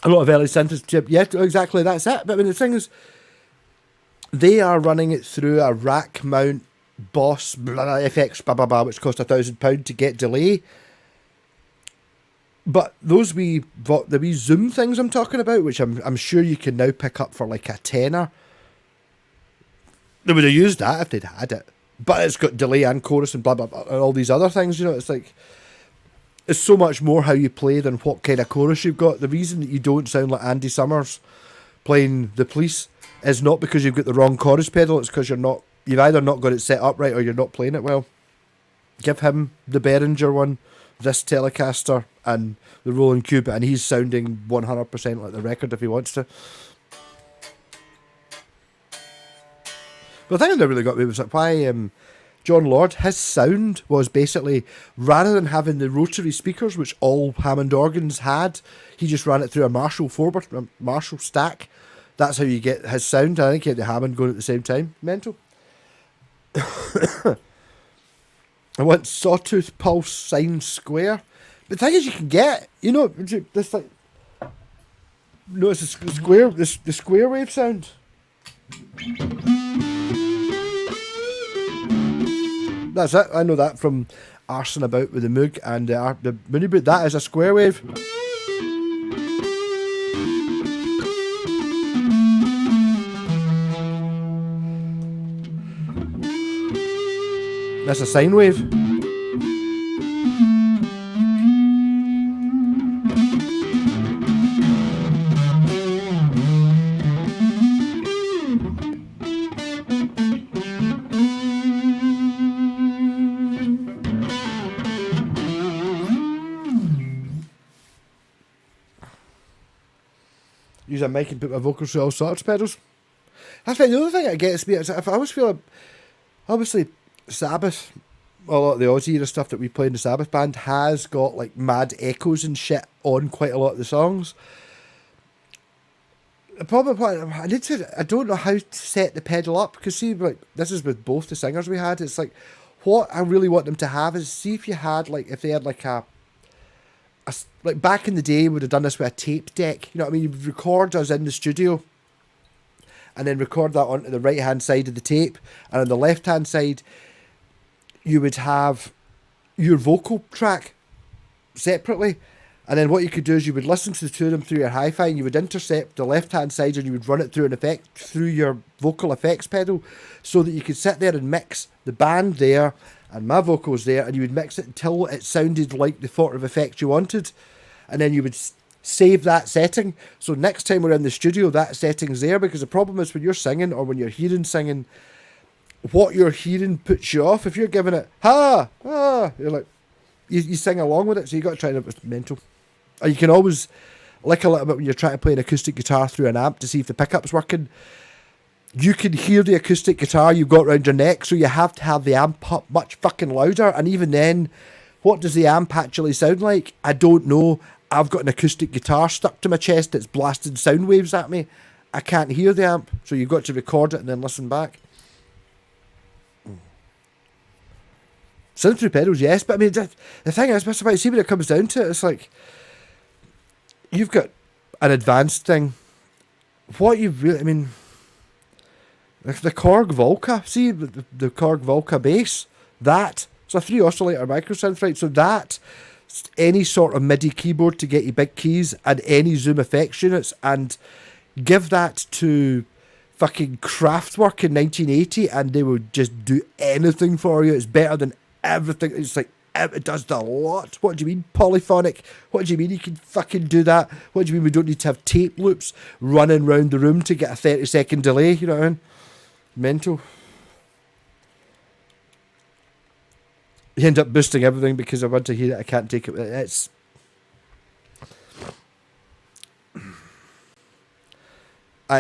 A lot of early synthesis chip, yeah, exactly, that's it. But I mean, the thing is, they are running it through a rack mount Boss FX blah blah blah, which cost £1,000 to get delay. But those the wee Zoom things I'm talking about, which I'm sure you can now pick up for like a tenner, they would have used that if they'd had it. But it's got delay and chorus and blah blah blah and all these other things. You know, it's like it's so much more how you play than what kind of chorus you've got. The reason that you don't sound like Andy Summers playing The Police is not because you've got the wrong chorus pedal. It's because you've either not got it set up right or you're not playing it well. Give him the Behringer one, this Telecaster, and the Roland Cube, and he's sounding 100% like the record if he wants to. But the thing that really got me was like why John Lord, his sound was basically, rather than having the rotary speakers, which all Hammond organs had, he just ran it through a Marshall forward, a Marshall stack. That's how you get his sound. I think he had the Hammond going at the same time. Mental. I want Sawtooth Pulse Sine Square. But the thing is, you can get, you know, this like, no, it's the square, the square wave sound. That's it. I know that from arsing about with the Moog and the Mooney Boot. That is a square wave. That's a sine wave. Use a mic and put my vocals through all sorts of pedals. That's right. The other thing that gets me is if I always feel, obviously, Sabbath, a lot of the Aussie era stuff that we play in the Sabbath band has got like mad echoes and shit on quite a lot of the songs. The problem, I don't know how to set the pedal up, because see, like, this is with both the singers we had. It's like, what I really want them to have is, see if you had like, if they had like like back in the day, would have done this with a tape deck. You know what I mean? You'd record us in the studio, and then record that onto the right hand side of the tape, and on the left hand side, you would have your vocal track separately. And then what you could do is you would listen to the two of them through your hi-fi, and you would intercept the left-hand side and you would run it through an effect through your vocal effects pedal, so that you could sit there and mix the band there and my vocals there, and you would mix it until it sounded like the sort of effect you wanted. And then you would save that setting. So next time we're in the studio, that setting's there, because the problem is when you're singing or when you're hearing singing, what you're hearing puts you off. If you're giving it, you're like, you sing along with it, so you got to try it. It's mental. Or you can always lick a little bit when you're trying to play an acoustic guitar through an amp to see if the pickup's working. You can hear the acoustic guitar you've got around your neck, so you have to have the amp up much fucking louder. And even then, what does the amp actually sound like? I don't know. I've got an acoustic guitar stuck to my chest that's blasting sound waves at me. I can't hear the amp, so you've got to record it and then listen back. Sound through pedals, yes, but I mean, the thing is, see when it comes down to it, it's like, you've got an advanced thing. What you really, I mean, the Korg Volca, see the Korg Volca bass, that, it's a 3 oscillator microsynth, right? So that, any sort of MIDI keyboard to get you big keys and any Zoom effects units, and give that to fucking Kraftwerk in 1980 and they will just do anything for you. It's better than everything. It's like, it does the lot. What do you mean polyphonic? What do you mean you can fucking do that? What do you mean we don't need to have tape loops running round the room to get a 30-second delay? You know what I mean? Mental. You end up boosting everything because I want to hear it. I can't take it. It's...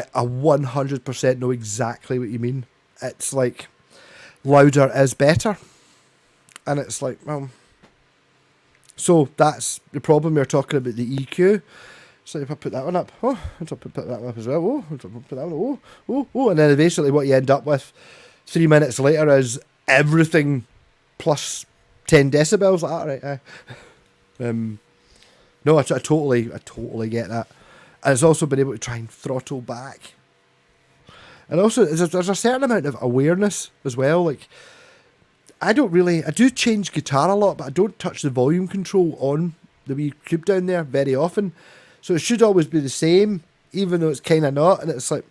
I 100% know exactly what you mean. It's like louder is better. And it's like, well, so that's the problem. We're talking about the EQ. So if I put that one up, oh, I'll put that one up as well. Oh, I'll put that one, oh, and then basically what you end up with 3 minutes later is everything plus 10 decibels. Like that, right? No, I totally get that. And it's also been able to try and throttle back. And also, there's a certain amount of awareness as well. Like, I do change guitar a lot, but I don't touch the volume control on the wee cube down there very often. So it should always be the same, even though it's kind of not. And it's like,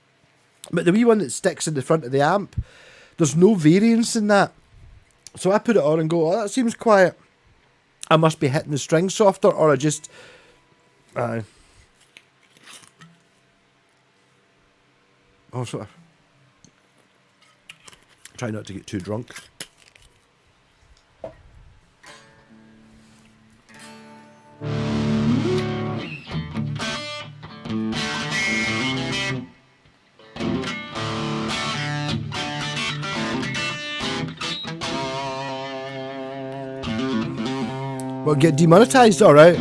but the wee one that sticks in the front of the amp, there's no variance in that. So I put it on and go, oh, that seems quiet. I must be hitting the strings softer, or I just... also, try not to get too drunk. Well, get demonetized, all right.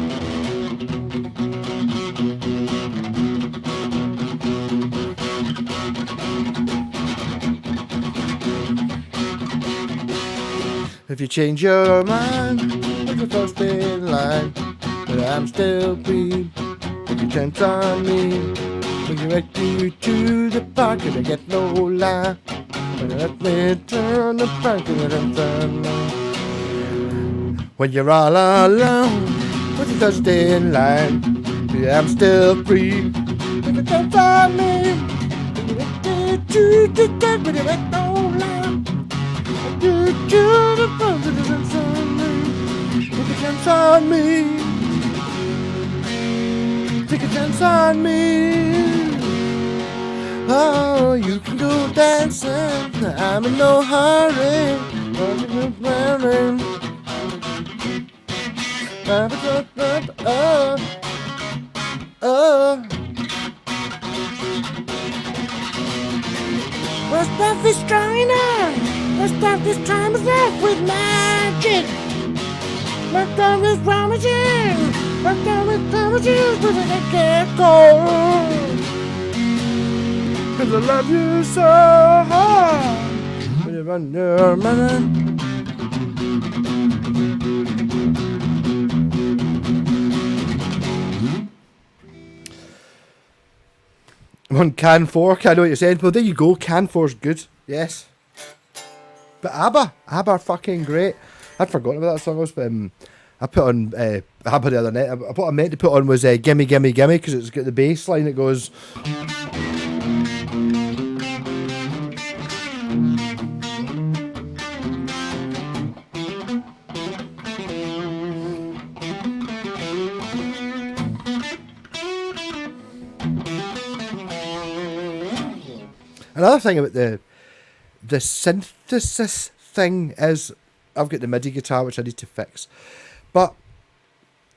If you change your mind, if you're first in line, but I'm still free. Take a chance on me. When you get you to the park and I get no lie. When you let me turn the park and I get turn me. When you're all alone, but you're just in line, yeah, I'm still free. Take a chance on me. When you get to the park and I get no lie. Take a chance on me. Take a chance on me. Oh, you can go dancing. I'm in no hurry. Our stuff is strong enough. Our stuff is time is up with magic. My stuff is promising. My stuff is promising. But I can't go. 'Cause I love you so hard. When you run your man. I'm on Can 4, I know what you're saying. Well, there you go, Can 4's good, yes. But ABBA are fucking great. I'd forgotten about that song. I put on ABBA the other night. What I meant to put on was Gimme Gimme Gimme, because it's got the bass line that goes... Another thing about the synthesis thing is, I've got the MIDI guitar which I need to fix, but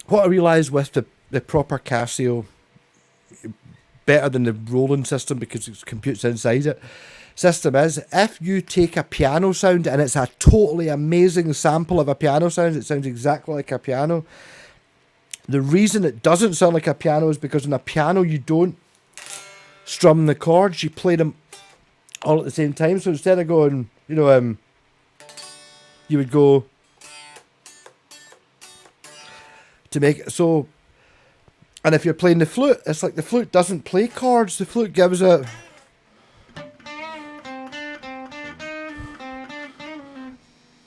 what I realised with the proper Casio, better than the Roland system because it computes inside it, system is, if you take a piano sound and it's a totally amazing sample of a piano sound, it sounds exactly like a piano. The reason it doesn't sound like a piano is because in a piano you don't strum the chords, you play them all at the same time. So instead of going, you would go to make it so. And if you're playing the flute, it's like the flute doesn't play chords. The flute gives it.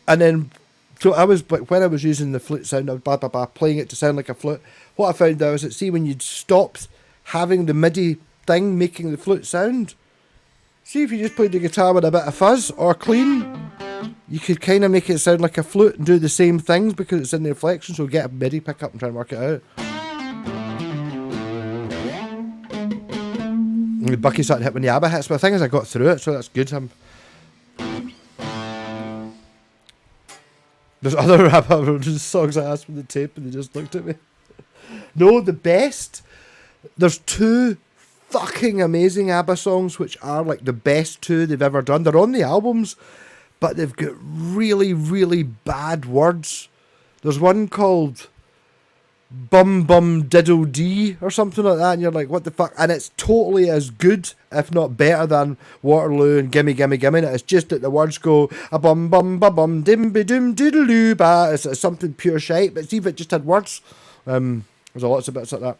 And then, so when I was using the flute sound, I was playing it to sound like a flute. What I found out was that, see, when you'd stopped having the MIDI thing making the flute sound, see if you just played the guitar with a bit of fuzz or clean, you could kind of make it sound like a flute and do the same things because it's in the inflection. So get a MIDI pickup and try and work it out. And Bucky started hitting when the ABBA hits, but the thing is I got through it, so that's good. There's other ABBA songs I asked for the tape and they just looked at me. No, the best. There's two fucking amazing ABBA songs, which are like the best two they've ever done. They're on the albums, but they've got really, really bad words. There's one called Bum Bum Diddle Dee or something like that, and you're like, what the fuck? And it's totally as good, if not better, than Waterloo and Gimme Gimme Gimme. And it's just that the words go a bum bum ba bum dim be doom diddle doo ba. It's something pure shite, but see if it just had words. There's lots of bits like that.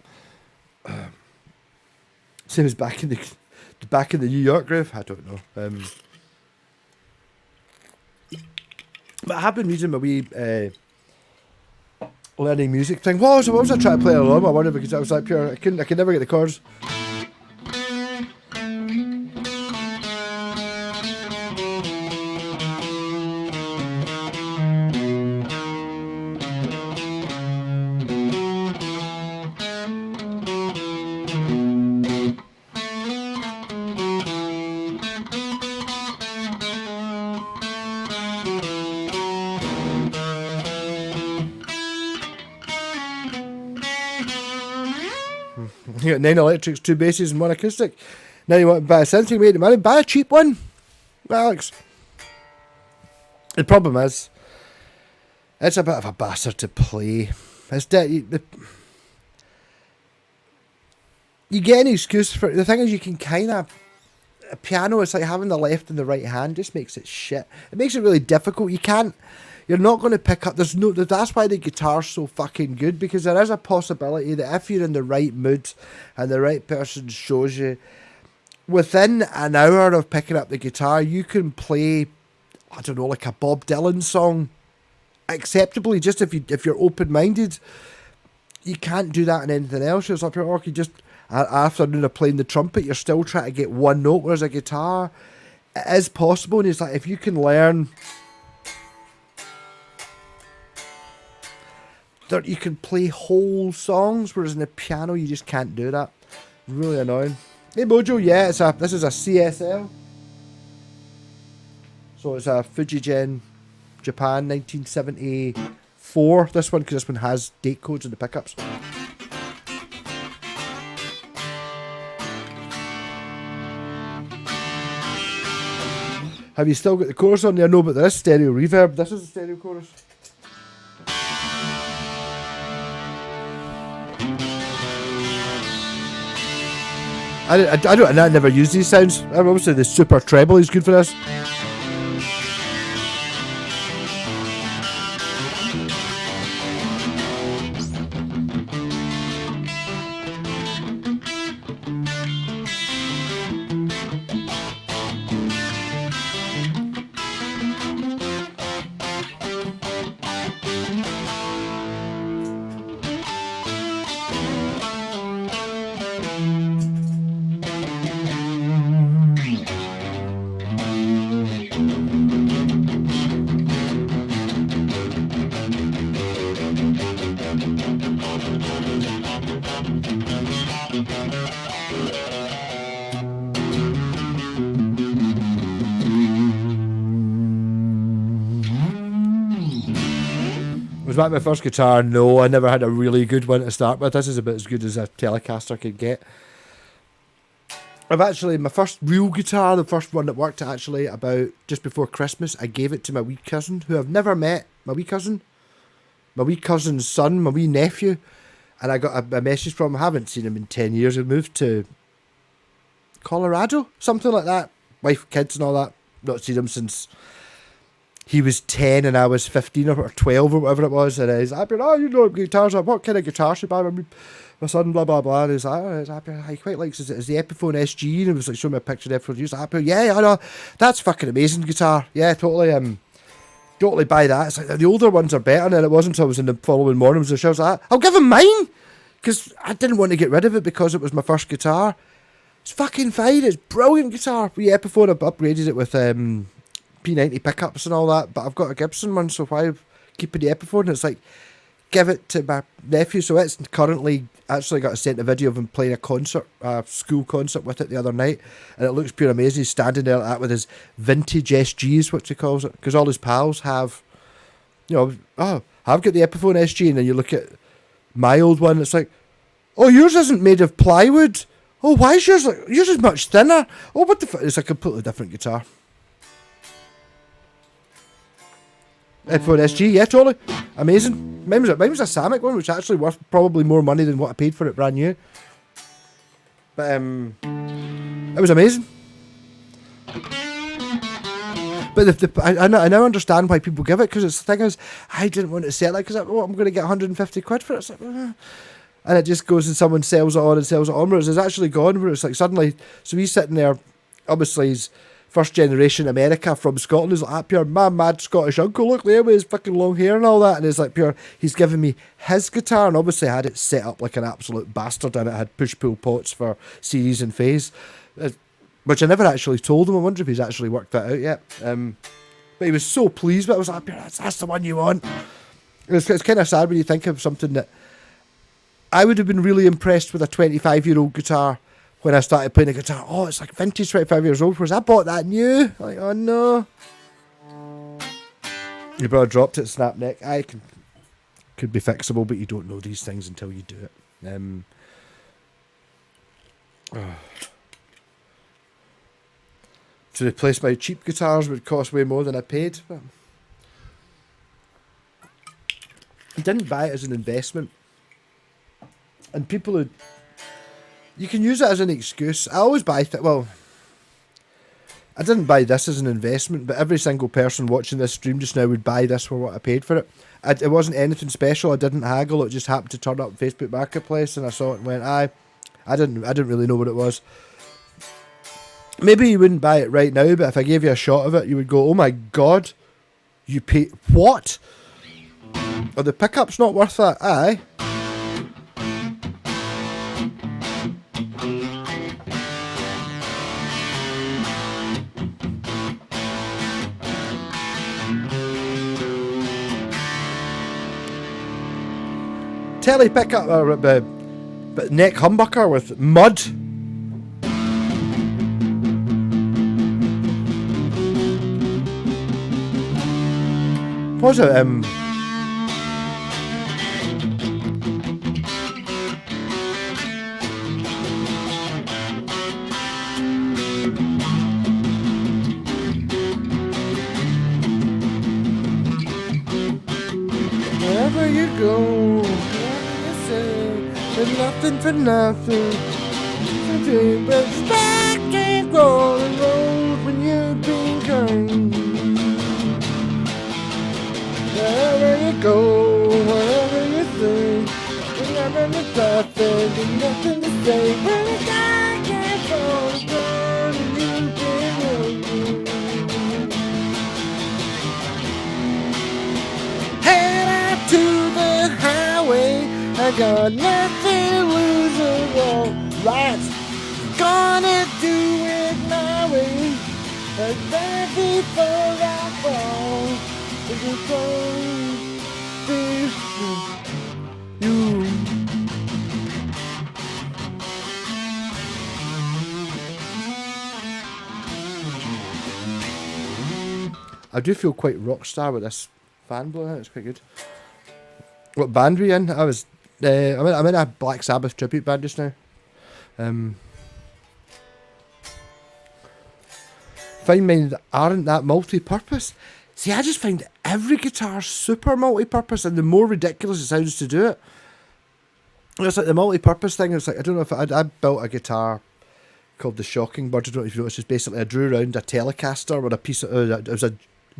Same as back in the New York groove. I don't know. But I have been reading my wee learning music thing. What was I trying to play along? I wonder because I was like pure. I could never get the chords. You got 9 electrics, 2 basses, and 1 acoustic. Now you want to buy a synth, you made money. Buy a cheap one, Alex. The problem is, it's a bit of a bastard to play. You get an excuse for the thing is you can kind of a piano. It's like having the left and the right hand just makes it shit. It makes it really difficult. You're not going to pick up. That's why the guitar's so fucking good, because there is a possibility that if you're in the right mood and the right person shows you, within an hour of picking up the guitar, you can play, I don't know, like a Bob Dylan song acceptably. Just if you're open minded, you can't do that in anything else. It's like, or you just afternoon of playing the trumpet, you're still trying to get one note. Whereas a guitar, it is possible, and it's like if you can learn. You can play whole songs, whereas in the piano you just can't do that. Really annoying. Hey Mojo, yeah, this is a CSL. So it's a Fujigen Japan 1974. This one, because this one has date codes in the pickups. Have you still got the chorus on there? No, but there is stereo reverb. This is a stereo chorus. I never use these sounds. Obviously the super treble is good for this. Was that my first guitar? No, I never had a really good one to start with. This is about as good as a Telecaster could get. My first real guitar, the first one that worked actually about just before Christmas, I gave it to my wee cousin, who I've never met. My wee cousin's son, my wee nephew. And I got a message from him. I haven't seen him in 10 years. He moved to Colorado, something like that. Wife, kids and all that. Not seen him since he was 10 and I was 15 or 12 or whatever it was. And he's like, oh, you know guitars. What kind of guitar should I buy? My son, blah, blah, blah. And he's like, oh, he quite likes it. It's the Epiphone SG. And he was like, showing me a picture of the Epiphone. He's like, yeah, I know. That's fucking amazing guitar. Yeah, totally. Totally buy that. It's like the older ones are better. And then it wasn't until I was in the following morning. I was like, I'll give him mine. Because I didn't want to get rid of it because it was my first guitar. It's fucking fine. It's brilliant guitar. The Epiphone, I've upgraded it with P90 pickups and all that, but I've got a Gibson one, so why keeping the Epiphone? It's like, give it to my nephew. So it's currently actually got sent a video of him playing a concert, a school concert with it the other night, and it looks pure amazing. He's standing there like that with his vintage SGs, what he calls it, because all his pals have, I've got the Epiphone SG, and then you look at my old one, it's like, oh, yours isn't made of plywood. Oh, why is yours like, yours is much thinner? Oh, what the fuck? It's a completely different guitar. Headphone SG, yeah, totally. Amazing. Mine was a Samick one, which is actually worth probably more money than what I paid for it brand new. But it was amazing. But I now understand why people give it, because the thing is, I didn't want to sell it because I'm going to get 150 quid for it. It's like, and it just goes and someone sells it on and sells it on, whereas it's actually gone, where it's like suddenly, so he's sitting there, obviously he's first generation America from Scotland, he's like, pure, my mad Scottish uncle, look there with his fucking long hair and all that, and it's like, pure, he's giving me his guitar, and obviously I had it set up like an absolute bastard, and it had push-pull pots for series and phase, which I never actually told him. I wonder if he's actually worked that out yet. But he was so pleased, but I was like, that's the one you want. It's kind of sad when you think of something that I would have been really impressed with a 25-year-old guitar when I started playing a guitar. Oh, it's like vintage 25 years old, whereas I bought that new. Like, oh no. Your brother dropped it, snap neck. Could be fixable, but you don't know these things until you do it. To replace my cheap guitars would cost way more than I paid. But I didn't buy it as an investment. And people who... You can use it as an excuse. I always buy... Well, I didn't buy this as an investment, but every single person watching this stream just now would buy this for what I paid for it. It wasn't anything special. I didn't haggle. It just happened to turn up on Facebook Marketplace, and I saw it and went, I didn't really know what it was. Maybe you wouldn't buy it right now, but if I gave you a shot of it, you would go, oh my god, you pay... What? Are the pickups not worth that? Aye. Telly pickup, but neck humbucker with mud. What's it? Wherever you go, wherever you say, there's nothing for nothing. But back and rolling road when you've been kind. Wherever you go, wherever you think, there's nothing to nothing, there's nothing to say. When it's dark and falling down and you've been waiting. Head out to the highway, I got nothing to lose at all. Life's gonna do it my way, and right before I fall. I do feel quite rock star with this fan blowing. It's quite good. What band were you in? I'm in a Black Sabbath tribute band just now. Find mine that aren't that multi-purpose. See, I just find every guitar super multi-purpose, and the more ridiculous it sounds to do it. It's like the multi-purpose thing. It's like, I don't know if I built a guitar called the Shocking Bird. I don't know if you noticed. It's basically I drew around a Telecaster with a piece of it was a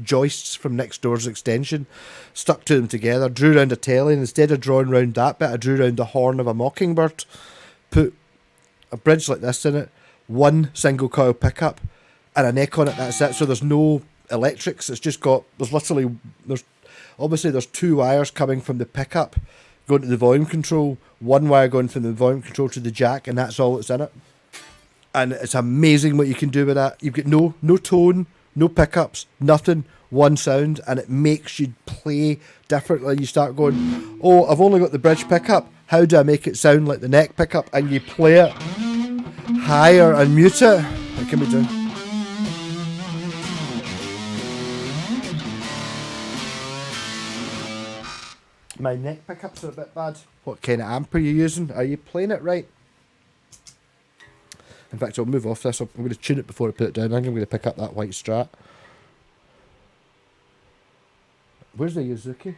joists from next door's extension, stuck to them together. Drew around a telly, and instead of drawing around that bit, I drew around the horn of a mockingbird. Put a bridge like this in it, one single coil pickup, and a neck on it. That's it. So there's no electrics. It's just got there's two wires coming from the pickup going to the volume control, one wire going from the volume control to the jack, and that's all that's in it. And it's amazing what you can do with that. You've got no tone, no pickups, nothing, one sound, and it makes you play differently. You start going, oh, I've only got the bridge pickup, how do I make it sound like the neck pickup? And you play it higher and mute it. What can we do? My neck pickups are a bit bad. What kind of amp are you using? Are you playing it right? In fact, I'll move off this. I'm going to tune it before I put it down. I think I'm going to pick up that white Strat. Where's the Yuzuki?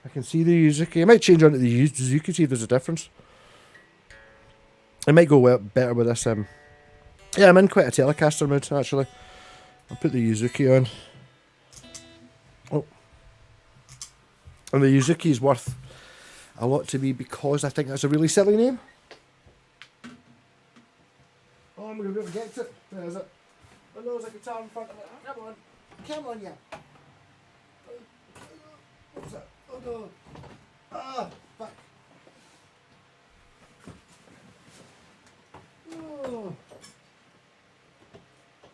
I can see the Yuzuki. I might change on to the Yuzuki, see if there's a difference. It might go well, better with this. Yeah, I'm in quite a Telecaster mood, actually. I'll put the Yuzuki on. Oh. And the Yuzuki is worth a lot to me because I think that's a really silly name. Oh, I'm going to be able to get to it. Where is it? Oh no, there's a guitar in front of it. Come on. Come on, yeah. What's that? Oh no. Ah, fuck. Oh.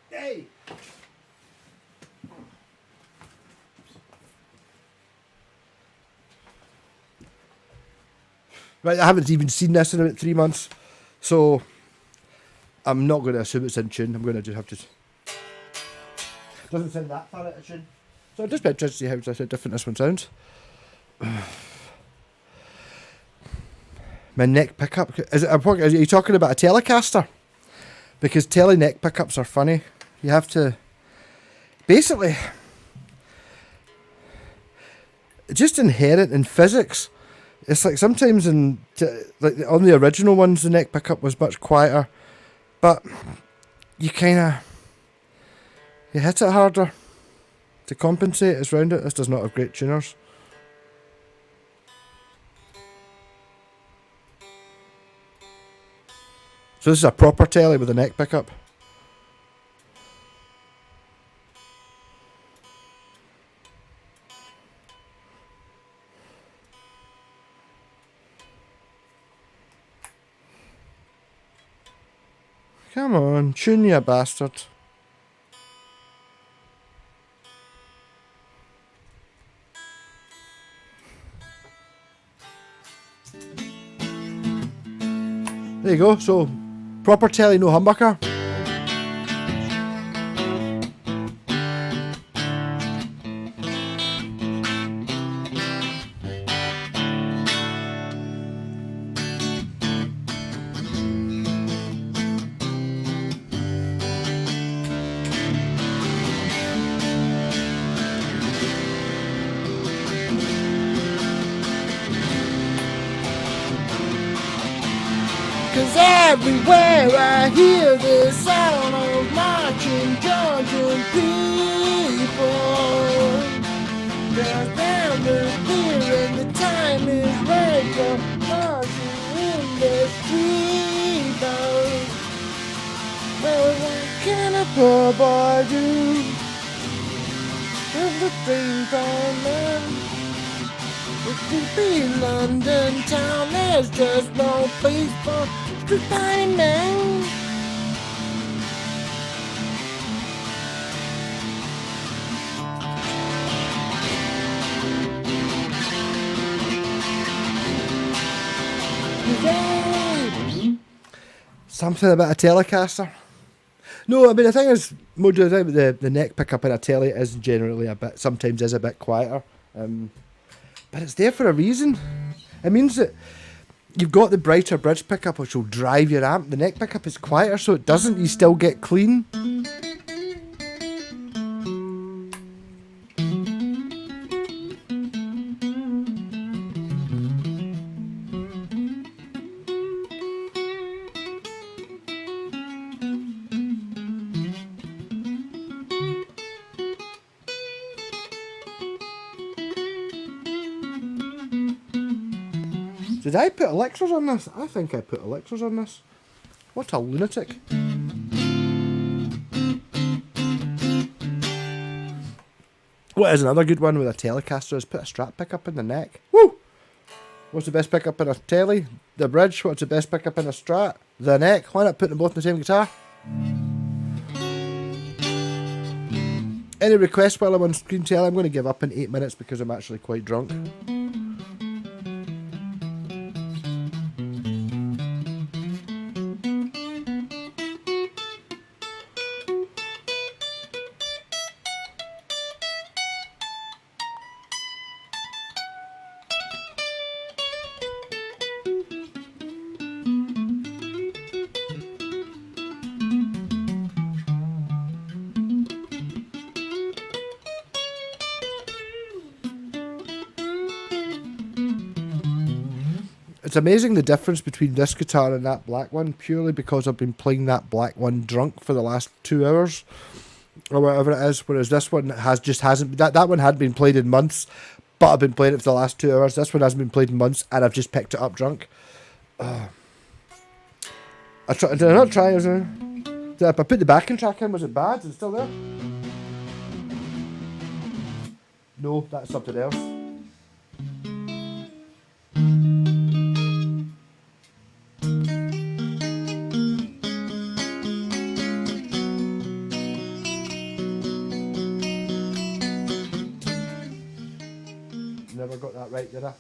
Hey! Right, I haven't even seen this in about 3 months, so I'm not going to assume it's in tune. I'm going to just have to... Doesn't sound that far out of tune. So I'm just interested to see how different this one sounds. My neck pickup... Are you talking about a Telecaster? Because tele neck pickups are funny. You have to... Basically... Just inherent in physics. It's like sometimes like on the original ones, the neck pickup was much quieter. But you kind of... You hit it harder to compensate. It's round it. This does not have great tuners. So this is a proper telly with a neck pickup. Come on, tune you bastard. There you go, so proper telly, no humbucker. Cause everywhere I hear the sound of marching Georgian people, there's down the clear and the time is right for marching in the street. Well, what can a poor boy do with the dream time man? It could be London town, there's just no place for street fighting men. Yay! Something about a Telecaster. No, I mean the thing is, most of the time the neck pickup in a telly is generally sometimes is a bit quieter. But it's there for a reason. It means that you've got the brighter bridge pickup which will drive your amp. The neck pickup is quieter so it doesn't, you still get clean. Did I put elixirs on this? I think I put elixirs on this. What a lunatic. What is another good one with a Telecaster is put a Strat pickup in the neck. Woo! What's the best pickup in a telly? The bridge. What's the best pickup in a Strat? The neck. Why not put them both in the same guitar? Any requests while I'm on screen telly? I'm going to give up in 8 minutes because I'm actually quite drunk. It's amazing the difference between this guitar and that black one, purely because I've been playing that black one drunk for the last 2 hours or whatever it is, whereas this one hasn't. That one had been played in months, but I've been playing it for the last 2 hours. This one hasn't been played in months, and I've just picked it up drunk. Did I not try? Did I put the backing track in? Was it bad? Is it still there? No, that's something else. Never got that right, did I?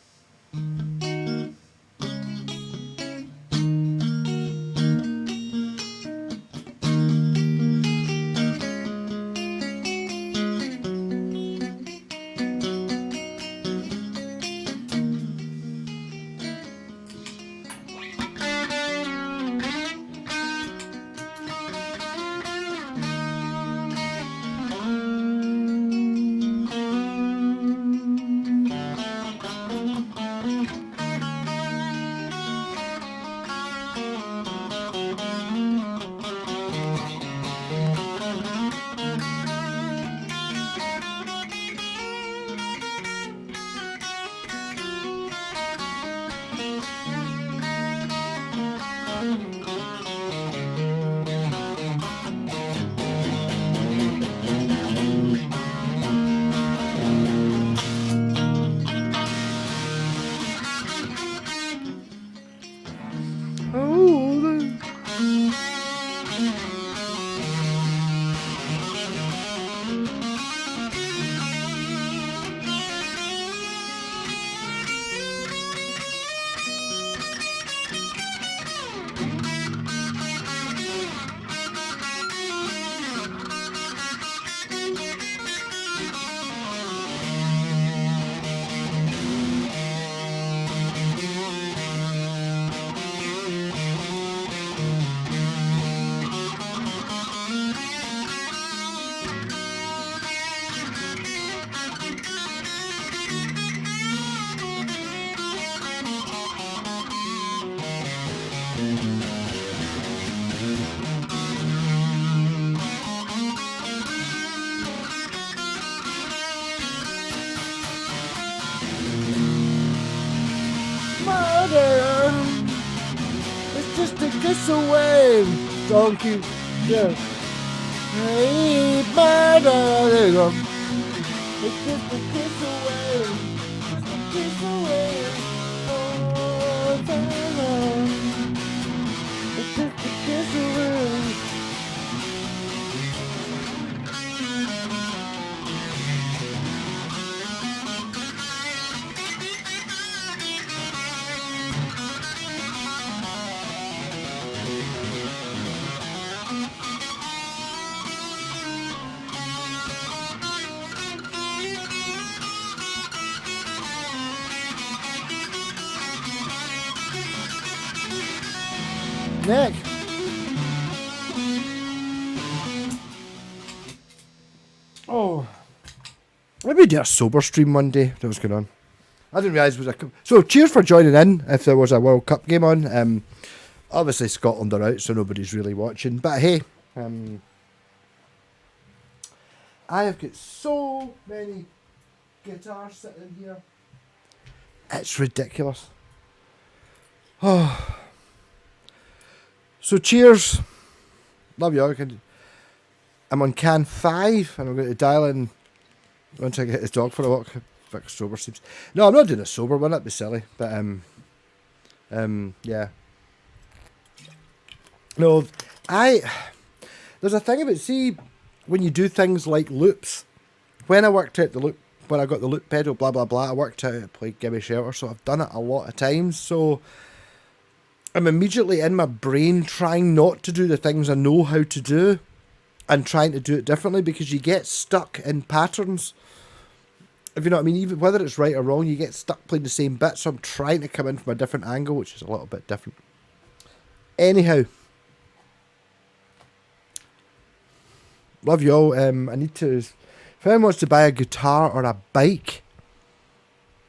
It's just a kiss away. Donkey. Yeah. Hey, murder. There you go. It's just a kiss away. Just a kiss away. Oh, it's just a kiss away. Nick. Oh. Maybe do a sober stream one day. That was going on. I didn't realise it was a... So, cheers for joining in if there was a World Cup game on. Obviously, Scotland are out, so nobody's really watching. But hey, I have got so many guitars sitting here. It's ridiculous. Oh. So cheers. Love you all. I'm on can 5 and I'm going to dial in once I get his dog for a walk. Fix sober streams. No, I'm not doing a sober one, that'd be silly. But yeah. No, there's a thing about, see, when you do things like loops. When I worked out the loop, when I got the loop pedal, blah blah blah, I worked out how to play Gimme Shelter, so I've done it a lot of times, so I'm immediately in my brain trying not to do the things I know how to do and trying to do it differently, because you get stuck in patterns. If you know what I mean, even whether it's right or wrong, you get stuck playing the same bit, so I'm trying to come in from a different angle, which is a little bit different. Anyhow, love you all. I need to, if anyone wants to buy a guitar or a bike,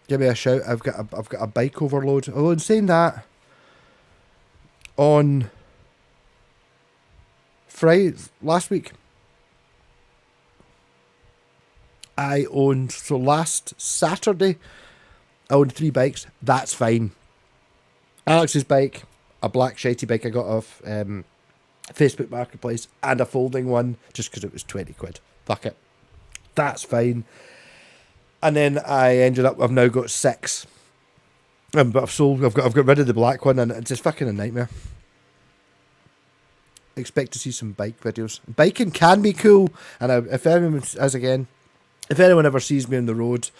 give me a shout. I've got a bike overload. Although in saying that, on Friday last week, last Saturday, I owned 3 bikes. That's fine. Alex's bike, a black shitey bike I got off Facebook Marketplace, and a folding one just because it was 20 quid. Fuck it. That's fine. And then I've now got 6. But I've got rid of the black one, and it's just fucking a nightmare. Expect to see some bike videos. Biking can be cool, and if anyone ever sees me on the road,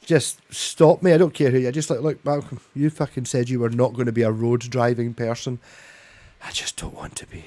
just stop me. I don't care who you are. Just like, look, Malcolm, you fucking said you were not going to be a road driving person. I just don't want to be.